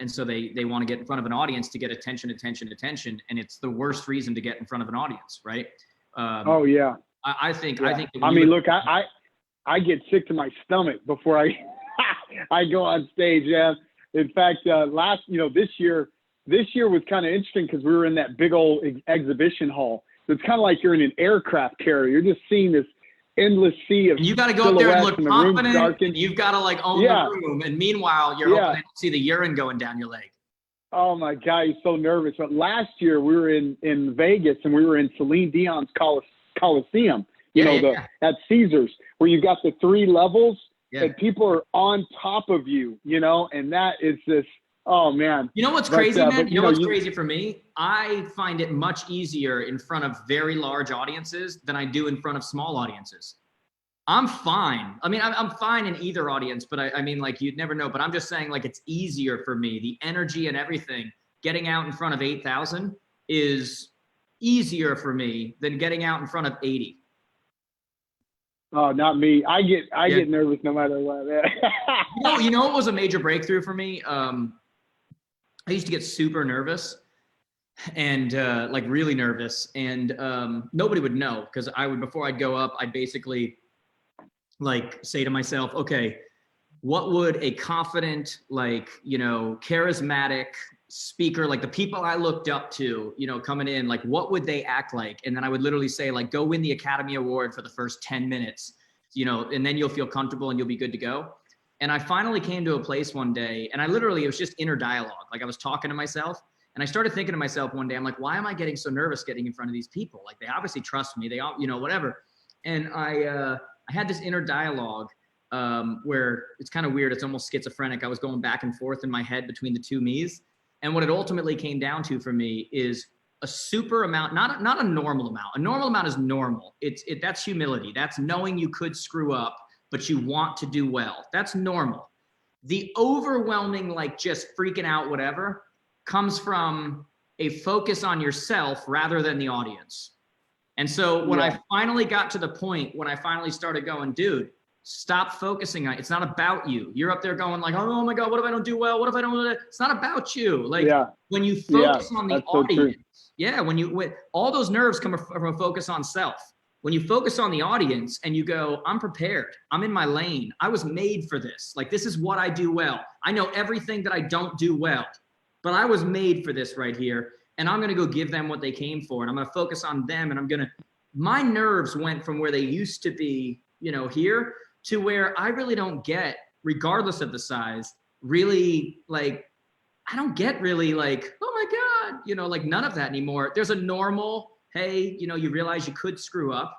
S1: and so they want to get in front of an audience to get attention. And it's the worst reason to get in front of an audience. Right.
S2: Oh yeah.
S1: I think.
S2: Look, I get sick to my stomach before I go on stage. Yeah. In fact, this year was kind of interesting because we were in that big old exhibition hall. So it's kind of like you're in an aircraft carrier. You're just seeing this endless sea of.
S1: And you got to go up there and look confident. And you've got to own the room. And meanwhile, you're hoping to see the urine going down your leg.
S2: Oh my God, he's so nervous. But last year we were in Vegas and we were in Celine Dion's Coliseum. At Caesars, where you've got the 3 levels and people are on top of you. And that is this. Oh man.
S1: You know what's crazy, man? You know what's crazy for me? I find it much easier in front of very large audiences than I do in front of small audiences. I'm fine. I mean, I'm fine in either audience, but I mean, you'd never know. But I'm just saying, it's easier for me. The energy and everything, getting out in front of 8,000 is easier for me than getting out in front of 80.
S2: Oh, not me. I get nervous no matter what.
S1: You know what was a major breakthrough for me? I used to get super nervous and really nervous, and nobody would know because before I'd go up, I'd basically say to myself, okay, what would a confident, charismatic speaker, the people I looked up to, coming in, what would they act like? And then I would literally say, go win the Academy Award for the first 10 minutes, and then you'll feel comfortable and you'll be good to go. And I finally came to a place one day, and it was just inner dialogue. I was talking to myself, and I started thinking to myself one day, I'm like, why am I getting so nervous getting in front of these people? They obviously trust me. They all, whatever. And I had this inner dialogue where it's kind of weird. It's almost schizophrenic. I was going back and forth in my head between the two me's. And what it ultimately came down to for me is a super amount, not a normal amount. A normal amount is normal. That's humility. That's knowing you could screw up, but you want to do well. That's normal. The overwhelming, just freaking out, whatever, comes from a focus on yourself rather than the audience. And so when I finally got to the point when I finally started going, dude, stop focusing on it. It's not about you. You're up there going oh my God, what if I don't do well? What if I don't do it? It's not about you. When you focus on the audience, when all those nerves come from a focus on self. When you focus on the audience and you go, I'm prepared. I'm in my lane. I was made for this. This is what I do well. I know everything that I don't do well, but I was made for this right here. And I'm going to go give them what they came for. And I'm going to focus on them. And my nerves went from where they used to be, here to where I really don't get, regardless of the size, really I don't get really oh my God, none of that anymore. There's a normal, hey, you realize you could screw up,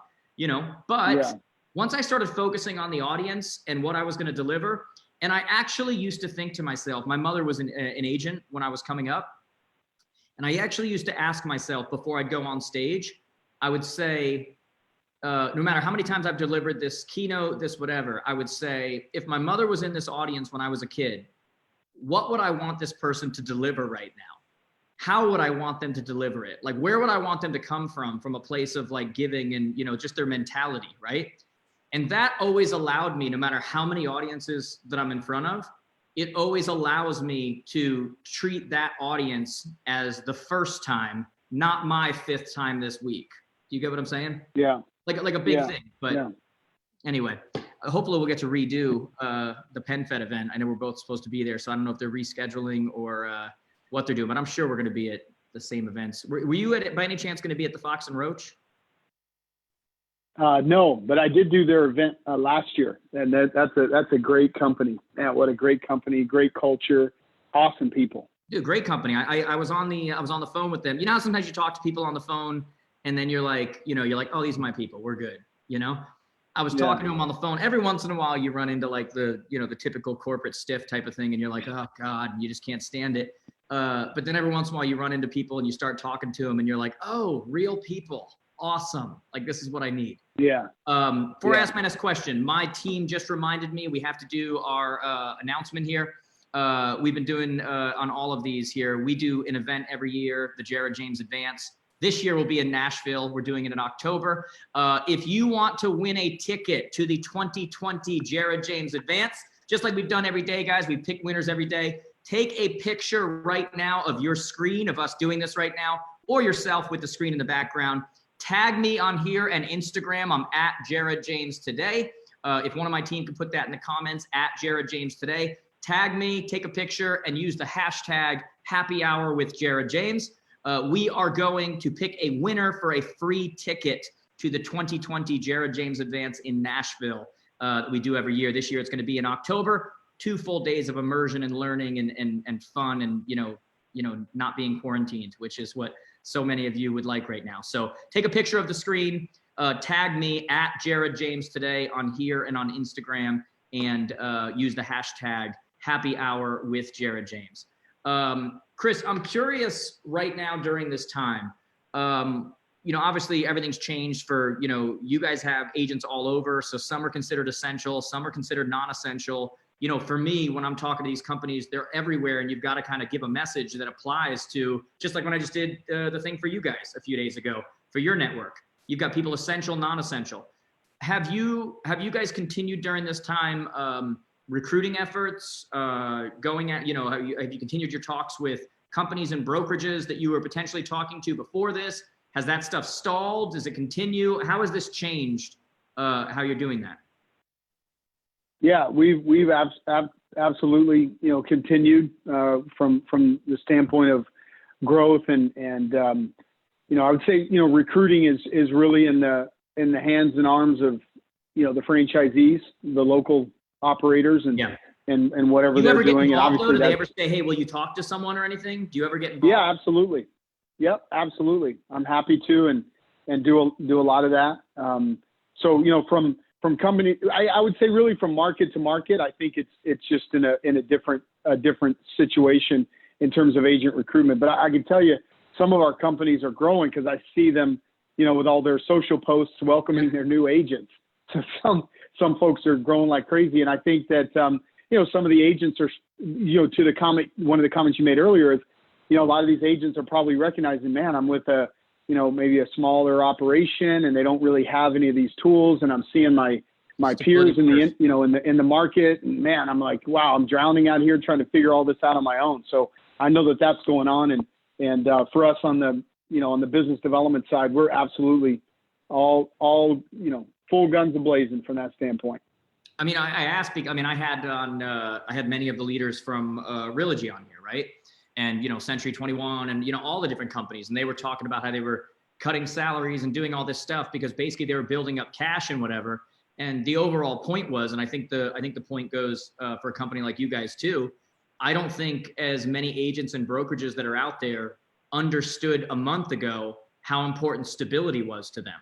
S1: but once I started focusing on the audience and what I was going to deliver, and I actually used to think to myself, my mother was an agent when I was coming up. And I actually used to ask myself before I'd go on stage, I would say, no matter how many times I've delivered this keynote, this whatever, I would say, if my mother was in this audience when I was a kid, what would I want this person to deliver right now? How would I want them to deliver it? Where would I want them to come from a place of giving and, just their mentality, right? And that always allowed me, no matter how many audiences that I'm in front of, it always allows me to treat that audience as the first time not my 5th time this week. Do you get what I'm saying?
S2: Yeah.
S1: Like a big thing. But anyway, hopefully we'll get to redo the PenFed event. I know we're both supposed to be there, so I don't know if they're rescheduling or what they're doing, but I'm sure we're going to be at the same events. Were you by any chance going to be at the Fox and Roach?
S2: No, but I did do their event last year, and that's a great company. Man, what a great company, great culture, awesome people.
S1: Dude, great company. I was on the phone with them. You know how sometimes you talk to people on the phone and then you're like, oh, these are my people. We're good. I was talking to them on the phone. Every once in a while you run into like the typical corporate stiff type of thing. And you're like, oh God, you just can't stand it. But then every once in a while you run into people and you start talking to them and you're like, oh, real people. Awesome. Like, this is what I need.
S2: Yeah.
S1: Before I ask my next question, my team just reminded me we have to do our announcement here. We've been doing on all of these here. We do an event every year, the Jared James Advance. This year will be in Nashville. We're doing it in October. If you want to win a ticket to the 2020 Jared James Advance, just like we've done every day, guys, we pick winners every day. Take a picture right now of your screen of us doing this right now, or yourself with the screen in the background. Tag me on here and Instagram. I'm at Jared James Today. If one of my team could put that in the comments, at Jared James Today. Tag me, take a picture, and use the hashtag Happy Hour with Jared James. We are going to pick a winner for a free ticket to the 2020 Jared James Advance in Nashville that we do every year. This year it's going to be in October. 2 full days of immersion and learning and fun and not being quarantined, which is what so many of you would like right now. So take a picture of the screen, tag me at Jared James Today on here and on Instagram, and use the hashtag Happy Hour with Jared James. Chris, I'm curious right now during this time, obviously everything's changed for, you guys have agents all over. So some are considered essential, some are considered non-essential. For me, when I'm talking to these companies, they're everywhere, and you've got to kind of give a message that applies to, just like when I just did the thing for you guys a few days ago for your network. You've got people essential, non-essential. Have you guys continued during this time recruiting efforts, going at, have you continued your talks with companies and brokerages that you were potentially talking to before this? Has that stuff stalled? Does it continue? How has this changed how you're doing that?
S2: Yeah, we've absolutely, continued from the standpoint of growth and I would say, recruiting is really in the hands and arms of, the franchisees, the local operators and whatever they're doing. And obviously,
S1: do they ever say, hey, will you talk to someone or anything? Do you ever get involved?
S2: Yeah, absolutely. Yep, absolutely. I'm happy to and do a lot of that. So, from company, I would say really from market to market, I think it's just in a different situation in terms of agent recruitment. But I can tell you, some of our companies are growing because I see them, with all their social posts welcoming their new agents. So some folks are growing like crazy, and I think that some of the agents are, to the comment, one of the comments you made earlier is, a lot of these agents are probably recognizing, man, I'm with maybe a smaller operation and they don't really have any of these tools. And I'm seeing my peers in the market, and man, I'm like, wow, I'm drowning out here trying to figure all this out on my own. So I know that that's going on. And for us on the business development side, we're absolutely all full guns a-blazing from that standpoint.
S1: I mean, I asked, I had many of the leaders from Realogy on here, right? And, Century 21 and, all the different companies. And they were talking about how they were cutting salaries and doing all this stuff because basically they were building up cash and whatever. And the overall point was, and I think the point goes for a company like you guys too, I don't think as many agents and brokerages that are out there understood a month ago how important stability was to them.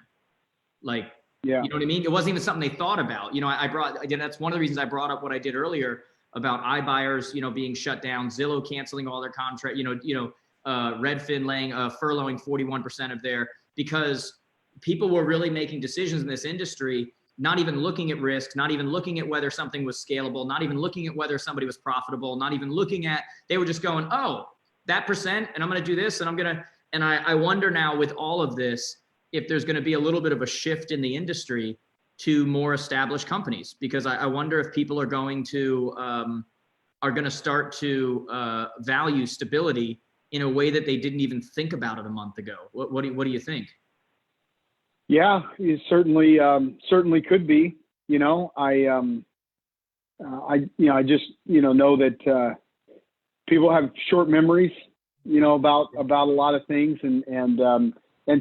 S1: Like,
S2: yeah.
S1: You know what I mean? It wasn't even something they thought about. That's one of the reasons I brought up what I did earlier about iBuyers, being shut down, Zillow canceling all their contract, Redfin furloughing 41% of because people were really making decisions in this industry, not even looking at risk, not even looking at whether something was scalable, not even looking at whether somebody was profitable, not even looking at, they were just going, oh, that percent, and I'm going to do this, and I wonder now with all of this, if there's going to be a little bit of a shift in the industry to more established companies, because I wonder if people are going to start to value stability in a way that they didn't even think about it a month ago. What do you think?
S2: Yeah, it certainly could be. I just know that people have short memories, about a lot of things, and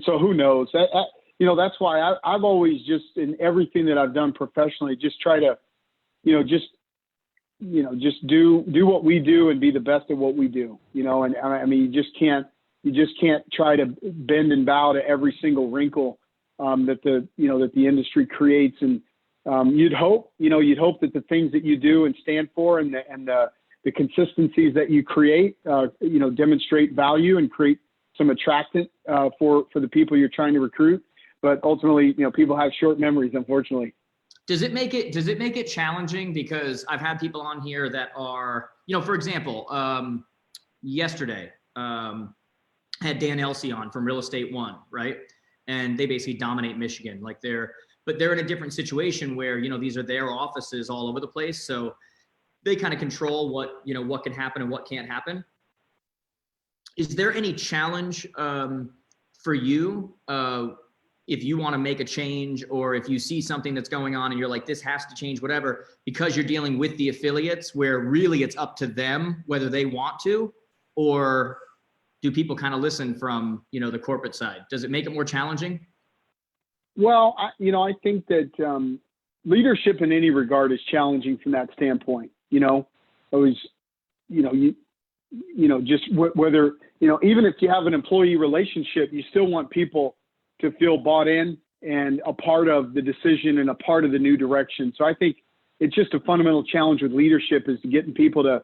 S2: so who knows? That's why I've always just, in everything that I've done professionally, just try to, just do what we do and be the best at what we do. And I mean, you just can't try to bend and bow to every single wrinkle that the industry creates. And you'd hope that the things that you do and stand for and the consistencies that you create, demonstrate value and create some attractant for the people you're trying to recruit. But ultimately, people have short memories, unfortunately.
S1: Does it make it challenging? Because I've had people on here that are, for example, yesterday, had Dan Elsey on from Real Estate One, right? And they basically dominate Michigan. But they're in a different situation where, these are their offices all over the place. So they kind of control what can happen and what can't happen. Is there any challenge for you if you want to make a change, or if you see something that's going on and you're like, this has to change, whatever, because you're dealing with the affiliates where really it's up to them whether they want to, or do people kind of listen from, the corporate side? Does it make it more challenging?
S2: Well, I think that leadership in any regard is challenging from that standpoint. Always, just whether, even if you have an employee relationship, you still want people to feel bought in and a part of the decision and a part of the new direction. So I think it's just a fundamental challenge with leadership, is getting people to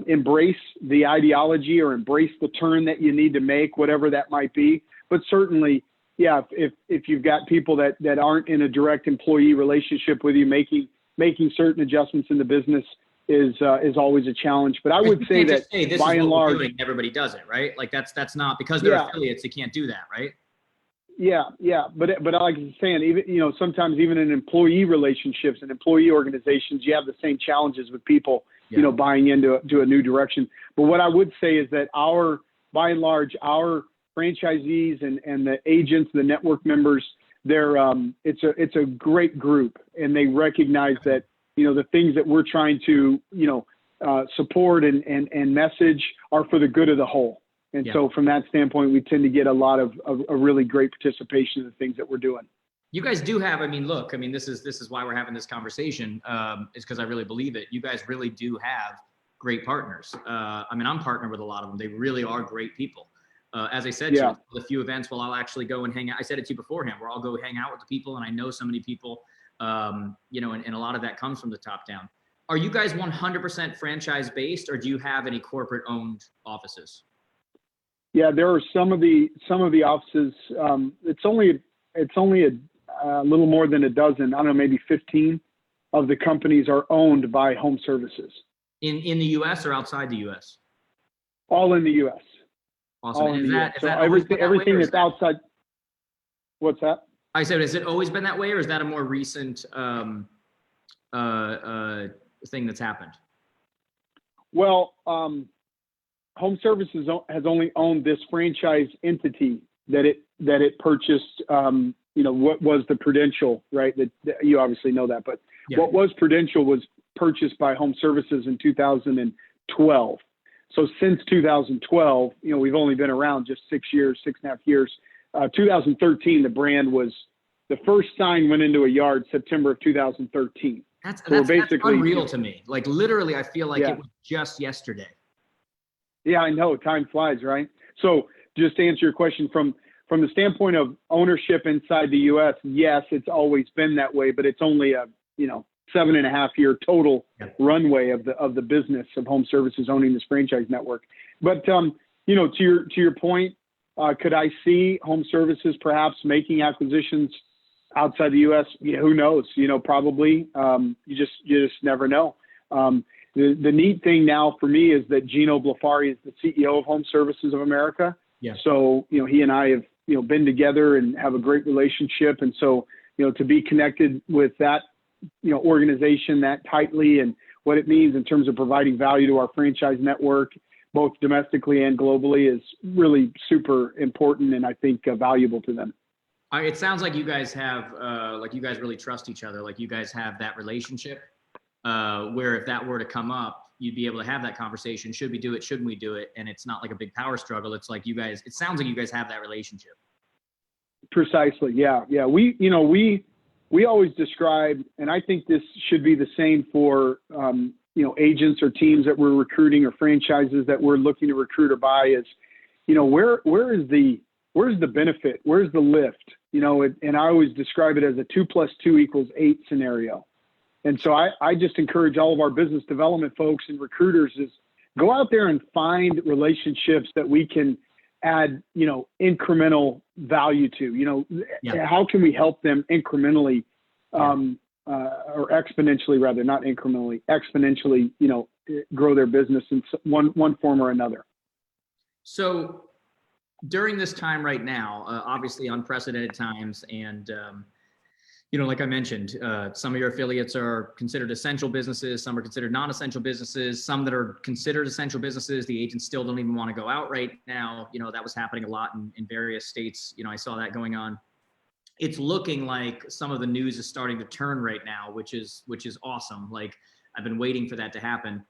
S2: embrace the ideology or embrace the turn that you need to make, whatever that might be. But certainly, yeah, if you've got people that aren't in a direct employee relationship with you, making certain adjustments in the business is always a challenge. But I would say that by and large,
S1: everybody does it, right? Like that's not because they're affiliates, they can't do that, right? Yeah.
S2: But like I was saying, even, sometimes even in employee relationships and employee organizations, you have the same challenges with people, buying into a new direction. But what I would say is that by and large, our franchisees and the agents, the network members, it's a great group, and they recognize that, the things that we're trying to, support and message are for the good of the whole. And so from that standpoint, we tend to get a lot of a really great participation in the things that we're doing.
S1: You guys do have, this is why we're having this conversation, is because I really believe it. You guys really do have great partners. I'm partnered with a lot of them. They really are great people. As I said, to you, a few events where I'll actually go and hang out. I said it to you beforehand, where I'll go hang out with the people, and I know so many people, and a lot of that comes from the top down. Are you guys 100% franchise based, or do you have any corporate owned offices?
S2: Yeah, there are some of the offices. It's only a little more than a dozen. I don't know, maybe 15 of the companies are owned by Home Services. In the U.S. or outside the U.S.? All in the U.S.
S1: Awesome. And is that
S2: everything that's outside? What's that?
S1: I said, has it always been that way, or is that a more recent thing that's happened?
S2: Well, Home Services has only owned this franchise entity that it purchased. What was the Prudential, right? That you obviously know that, but what was Prudential was purchased by Home Services in 2012. So since 2012, we've only been around just 6.5 years. 2013, the brand the first sign went into a yard September of 2013.
S1: That's unreal to me. Like literally, I feel like it was just yesterday.
S2: Yeah, I know. Time flies, right? So just to answer your question, from the standpoint of ownership inside the U.S., yes, it's always been that way, but it's only a 7.5 year total runway of the business of Home Services owning this franchise network. But to your point, could I see Home Services perhaps making acquisitions outside the U.S.? Yeah, who knows? Probably. You just never know. The neat thing now for me is that Gino Blafari is the CEO of Home Services of America. Yeah. So he and I have been together and have a great relationship, and so to be connected with that organization that tightly and what it means in terms of providing value to our franchise network, both domestically and globally, is really super important and I think valuable to them.
S1: It sounds like you guys have, like you guys really trust each other. Like you guys have that relationship where if that were to come up, you'd be able to have that conversation. Should we do it? Shouldn't we do it? And it's not like a big power struggle. It's like you guys, it sounds like you guys have that relationship.
S2: Precisely. Yeah. Yeah. We always describe, and I think this should be the same for, agents or teams that we're recruiting or franchises that we're looking to recruit or buy, is, where's the benefit? Where's the lift? And I always describe it as a 2 + 2 = 8 scenario. And so I just encourage all of our business development folks and recruiters is go out there and find relationships that we can add, incremental value to, How can we help them incrementally, or exponentially rather, not incrementally, exponentially, grow their business in one form or another.
S1: So during this time right now, obviously unprecedented times, and like I mentioned, some of your affiliates are considered essential businesses, some are considered non-essential businesses, some that are considered essential businesses, the agents still don't even want to go out right now. That was happening a lot in various states. I saw that going on. It's looking like some of the news is starting to turn right now, which is awesome. Like I've been waiting for that to happen.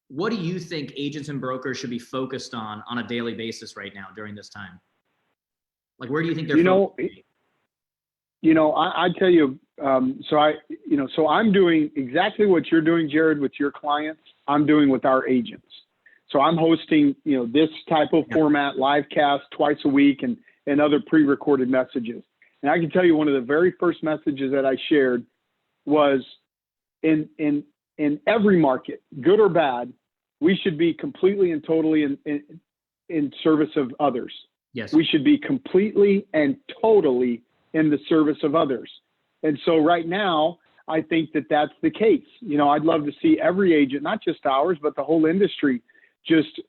S1: What do you think agents and brokers should be focused on a daily basis right now during this time? Like, where do you think they're focused?
S2: I tell you, so I'm doing exactly what you're doing, Jared, with your clients. I'm doing with our agents. So I'm hosting, this type of format, live cast twice a week and other pre-recorded messages. And I can tell you one of the very first messages that I shared was in every market, good or bad, we should be completely and totally in service of others.
S1: Yes.
S2: We should be completely and totally in the service of others. And so right now, I think that that's the case. I'd love to see every agent, not just ours, but the whole industry, just,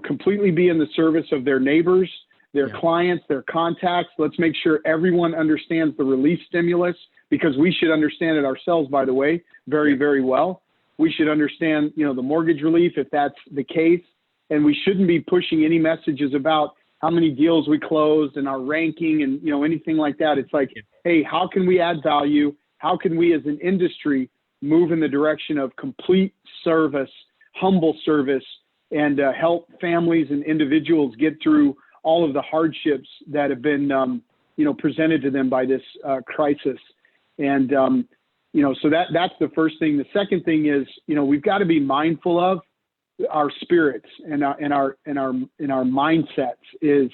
S2: completely be in the service of their neighbors, their clients, their contacts. Let's make sure everyone understands the relief stimulus, because we should understand it ourselves, by the way, very, very well. We should understand, the mortgage relief if that's the case. And we shouldn't be pushing any messages about how many deals we closed and our ranking and, anything like that. It's like, hey, how can we add value? How can we as an industry move in the direction of complete service, humble service, and help families and individuals get through all of the hardships that have been, presented to them by this crisis. And, so that's the first thing. The second thing is, we've got to be mindful of our spirits and our mindsets. Is,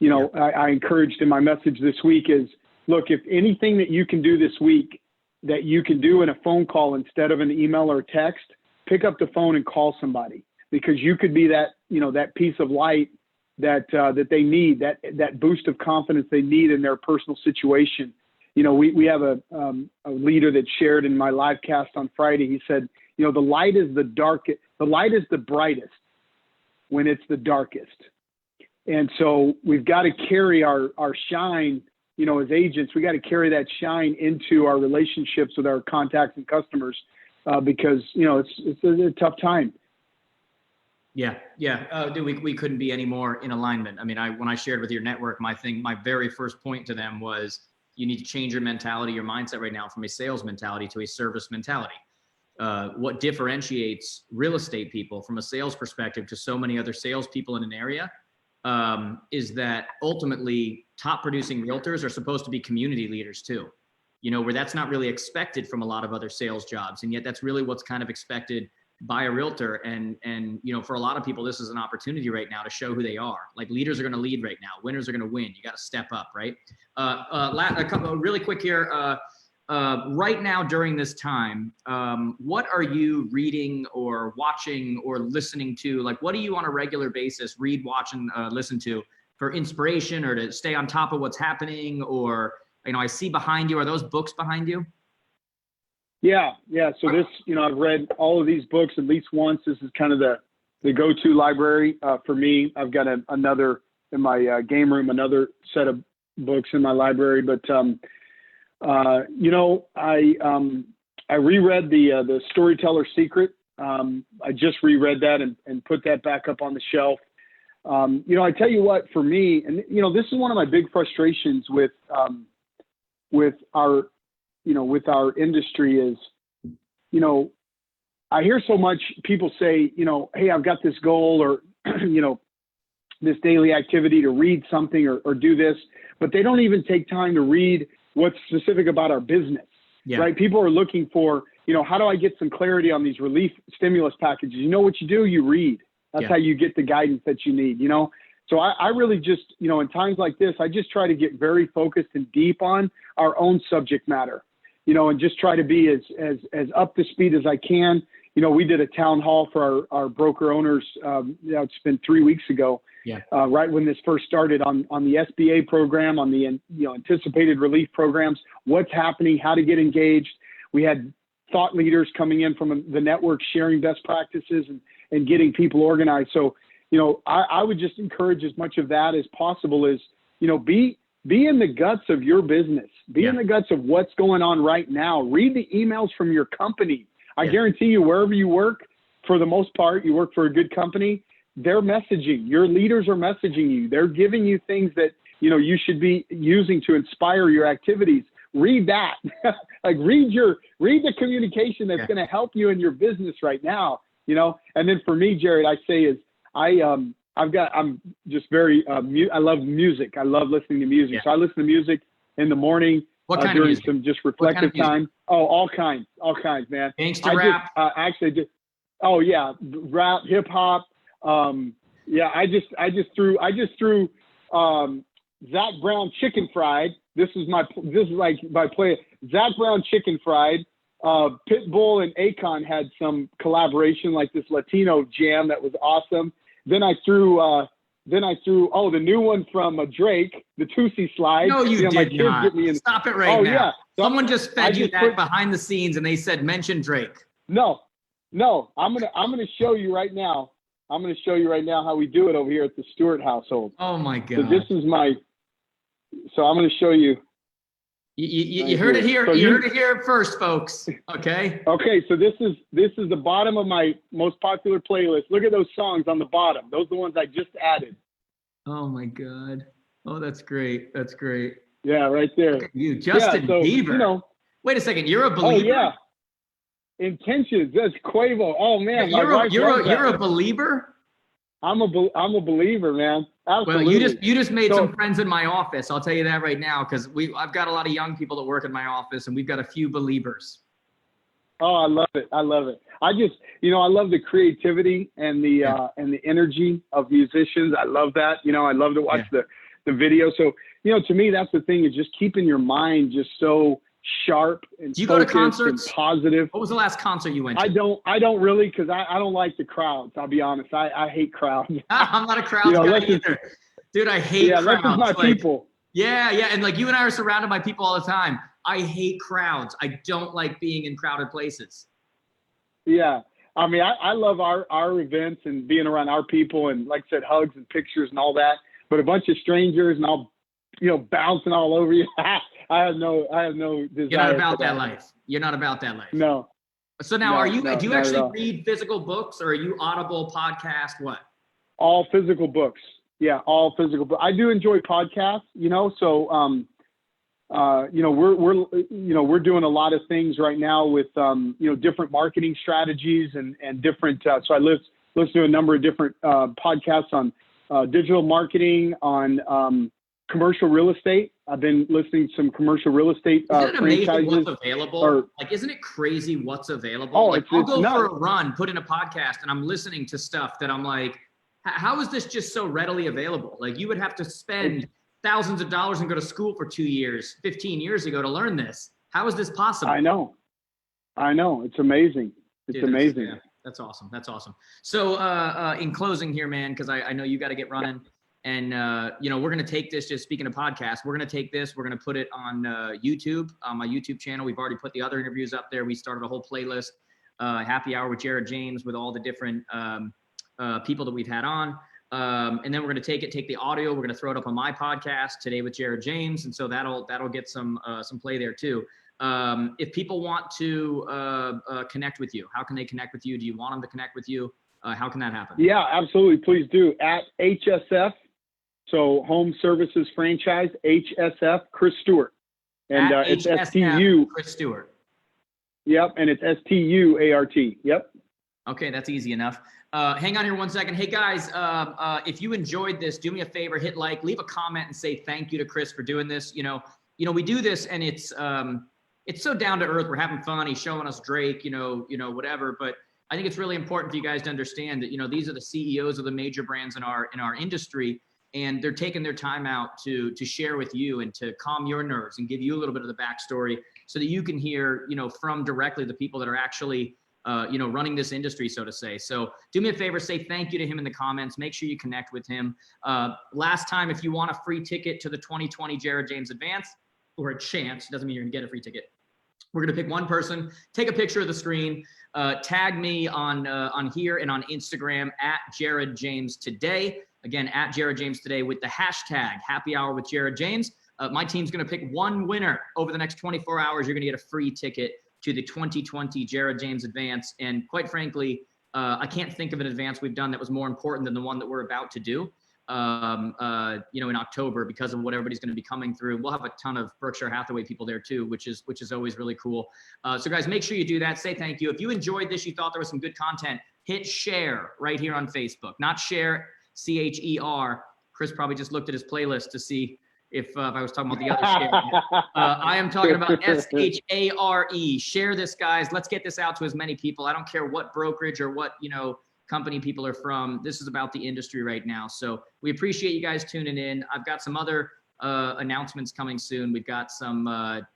S2: I encouraged in my message this week is, look, if anything that you can do this week that you can do in a phone call instead of an email or text, pick up the phone and call somebody, because you could be that, that piece of light that they need, that boost of confidence they need in their personal situation. We have a leader that shared in my live cast on Friday. He said, the light is the light is the brightest when it's the darkest. And so we've got to carry our shine, as agents, we got to carry that shine into our relationships with our contacts and customers, because, it's a tough time.
S1: Yeah. Dude, we couldn't be any more in alignment. I mean, when I shared with your network, my very first point to them was, you need to change your mentality, your mindset right now from a sales mentality to a service mentality. What differentiates real estate people from a sales perspective to so many other salespeople in an area is that ultimately top producing realtors are supposed to be community leaders too, where that's not really expected from a lot of other sales jobs. And yet that's really what's kind of expected by a realtor. And for a lot of people, this is an opportunity right now to show who they are. Like, leaders are going to lead right now. Winners are going to win. You got to step up, right? A couple really quick here. Right now during this time, what are you reading or watching or listening to? Like, what do you on a regular basis read, watch, and listen to for inspiration or to stay on top of what's happening? Or, I see behind you, are those books behind you?
S2: Yeah. So this, I've read all of these books at least once. This is kind of the go-to library for me. I've got another in my game room, another set of books in my library. But I reread the Storyteller's Secret I just reread that and put that back up on the shelf. I tell you what, for me, and this is one of my big frustrations with our industry is, I hear so much people say, hey, I've got this goal or, this daily activity to read something or do this, but they don't even take time to read what's specific about our business, right? People are looking for, how do I get some clarity on these relief stimulus packages? You know what you do? You read. That's how you get the guidance that you need, So I really just, in times like this, I just try to get very focused and deep on our own subject matter, and just try to be as up to speed as I can. We did a town hall for our broker owners. It's been 3 weeks ago. Right when this first started on the SBA program, on the anticipated relief programs, what's happening, how to get engaged. We had thought leaders coming in from the network sharing best practices and getting people organized. So, I would just encourage as much of that as possible is, be in the guts of your business, be in the guts of what's going on right now. Read the emails from your company. I guarantee you, wherever you work, for the most part, you work for a good company. They're messaging. Your leaders are messaging you. They're giving you things that, you should be using to inspire your activities. Read that. read the communication that's going to help you in your business right now, And then for me, Jared, I say is I'm just very, I love music. I love listening to music. So I listen to music in the morning.
S1: What kind of
S2: during
S1: music?
S2: some just reflective time. Oh, all kinds, man.
S1: Gangster rap?
S2: Oh yeah. Rap, hip hop. I just threw Zach Brown Chicken Fried. This is like my play. Zach Brown Chicken Fried. Pitbull and Akon had some collaboration, like this Latino jam that was awesome. Then I threw the new one from Drake, the Tootsie Slide.
S1: No, you did not. Stop it right now.
S2: Yeah.
S1: Someone just fed you that behind the scenes, and they said mention Drake.
S2: No. I'm gonna show you right now. I'm gonna show you right now how we do it over here at the Stuart household.
S1: Oh my God.
S2: So this is So I'm gonna show you.
S1: You heard it here. You heard it here first, folks. Okay.
S2: Okay. So this is the bottom of my most popular playlist. Look at those songs on the bottom. Those are the ones I just added.
S1: Oh my God. Oh, that's great. That's great.
S2: Yeah, right there.
S1: Look at you, Justin Bieber. Wait a second. You're a believer.
S2: Oh yeah. Intentions. That's Quavo. Oh man.
S1: You're a believer.
S2: I'm a believer, man. Absolutely.
S1: Well, you just made some friends in my office. I'll tell you that right now, because I've got a lot of young people that work in my office, and we've got a few believers.
S2: Oh, I love it. I just, I love the creativity and the energy of musicians. I love that. I love to watch the video. So, to me, that's the thing, is just keeping your mind just so sharp and
S1: do you go to concerts?
S2: And positive.
S1: What was the last concert you went to?
S2: I don't really, because I don't like the crowds. I'll be honest. I hate crowds.
S1: I'm not a crowd guy either. Dude, I hate crowds.
S2: Yeah, that's my people.
S1: Yeah. And like you and I are surrounded by people all the time. I hate crowds. I don't like being in crowded places. Yeah.
S2: I mean, I love our events and being around our people and, like I said, hugs and pictures and all that. But a bunch of strangers and all, bouncing all over you. I have no desire.
S1: You're not about that life. You're not about that life.
S2: No.
S1: So now do you actually read physical books, or are you Audible, podcast, what?
S2: All physical books. Yeah, all physical books. I do enjoy podcasts, so we're doing a lot of things right now with different marketing strategies and different so I listen to a number of different podcasts on digital marketing, on commercial real estate. I've been listening to some commercial real estate
S1: Isn't it amazing
S2: franchises.
S1: what's available? Isn't it crazy what's available? I'll go for a run, put in a podcast, and I'm listening to stuff that I'm like, how is this just so readily available? Like, you would have to spend thousands of dollars and go to school for 2 years, 15 years ago to learn this. How is this possible?
S2: I know. It's amazing. It's amazing.
S1: That's awesome. So in closing here, man, because I know you got to get running. And, we're going to take this, just speaking of podcasts, we're going to take this, we're going to put it on YouTube, on my YouTube channel. We've already put the other interviews up there. We started a whole playlist, Happy Hour with Jared James, with all the different people that we've had on. And then we're going to take the audio. We're going to throw it up on my podcast, Today with Jared James. And so that'll get some play there too. If people want to connect with you, how can they connect with you? Do you want them to connect with you? How can that happen?
S2: Yeah, absolutely. Please do. At HSF, so Home Services Franchise, HSF, Chris Stewart. And it's STU.
S1: Chris Stewart.
S2: Yep, and it's STUART. Yep.
S1: Okay, that's easy enough. Hang on here 1 second. Hey guys, if you enjoyed this, do me a favor, hit like, leave a comment, and say thank you to Chris for doing this. You know, we do this, and it's so down to earth. We're having fun. He's showing us Drake, whatever. But I think it's really important for you guys to understand that these are the CEOs of the major brands in our industry, and they're taking their time out to share with you and to calm your nerves and give you a little bit of the backstory so that you can hear from directly the people that are actually running this industry, so to say. So do me a favor, say thank you to him in the comments. Make sure you connect with him. Last time, if you want a free ticket to the 2020 Jared James Advance, or a chance, doesn't mean you're gonna get a free ticket. We're gonna pick one person, take a picture of the screen, tag me on here and on Instagram at Jared James Today. Again, at Jared James Today with the hashtag Happy Hour with Jared James. My team's gonna pick one winner over the next 24 hours. You're gonna get a free ticket to the 2020 Jared James Advance. And quite frankly, I can't think of an advance we've done that was more important than the one that we're about to do, in October, because of what everybody's going to be coming through. We'll have a ton of Berkshire Hathaway people there too, which is always really cool. So guys, make sure you do that. Say thank you. If you enjoyed this, you thought there was some good content, hit share right here on Facebook. Not share, CHER. Chris probably just looked at his playlist to see if I was talking about the other share. I am talking about SHARE. Share this, guys. Let's get this out to as many people. I don't care what brokerage or what, company people are from. This is about the industry right now. So we appreciate you guys tuning in. I've got some other announcements coming soon. We've got some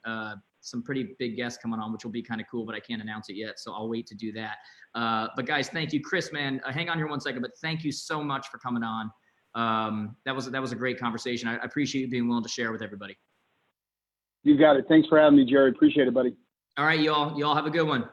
S1: pretty big guests coming on, which will be kind of cool, but I can't announce it yet. So I'll wait to do that. But guys, thank you. Chris, man, hang on here 1 second, but thank you so much for coming on. That was a great conversation. I appreciate you being willing to share with everybody.
S2: You got it. Thanks for having me, Jerry. Appreciate it, buddy.
S1: All right, y'all have a good one.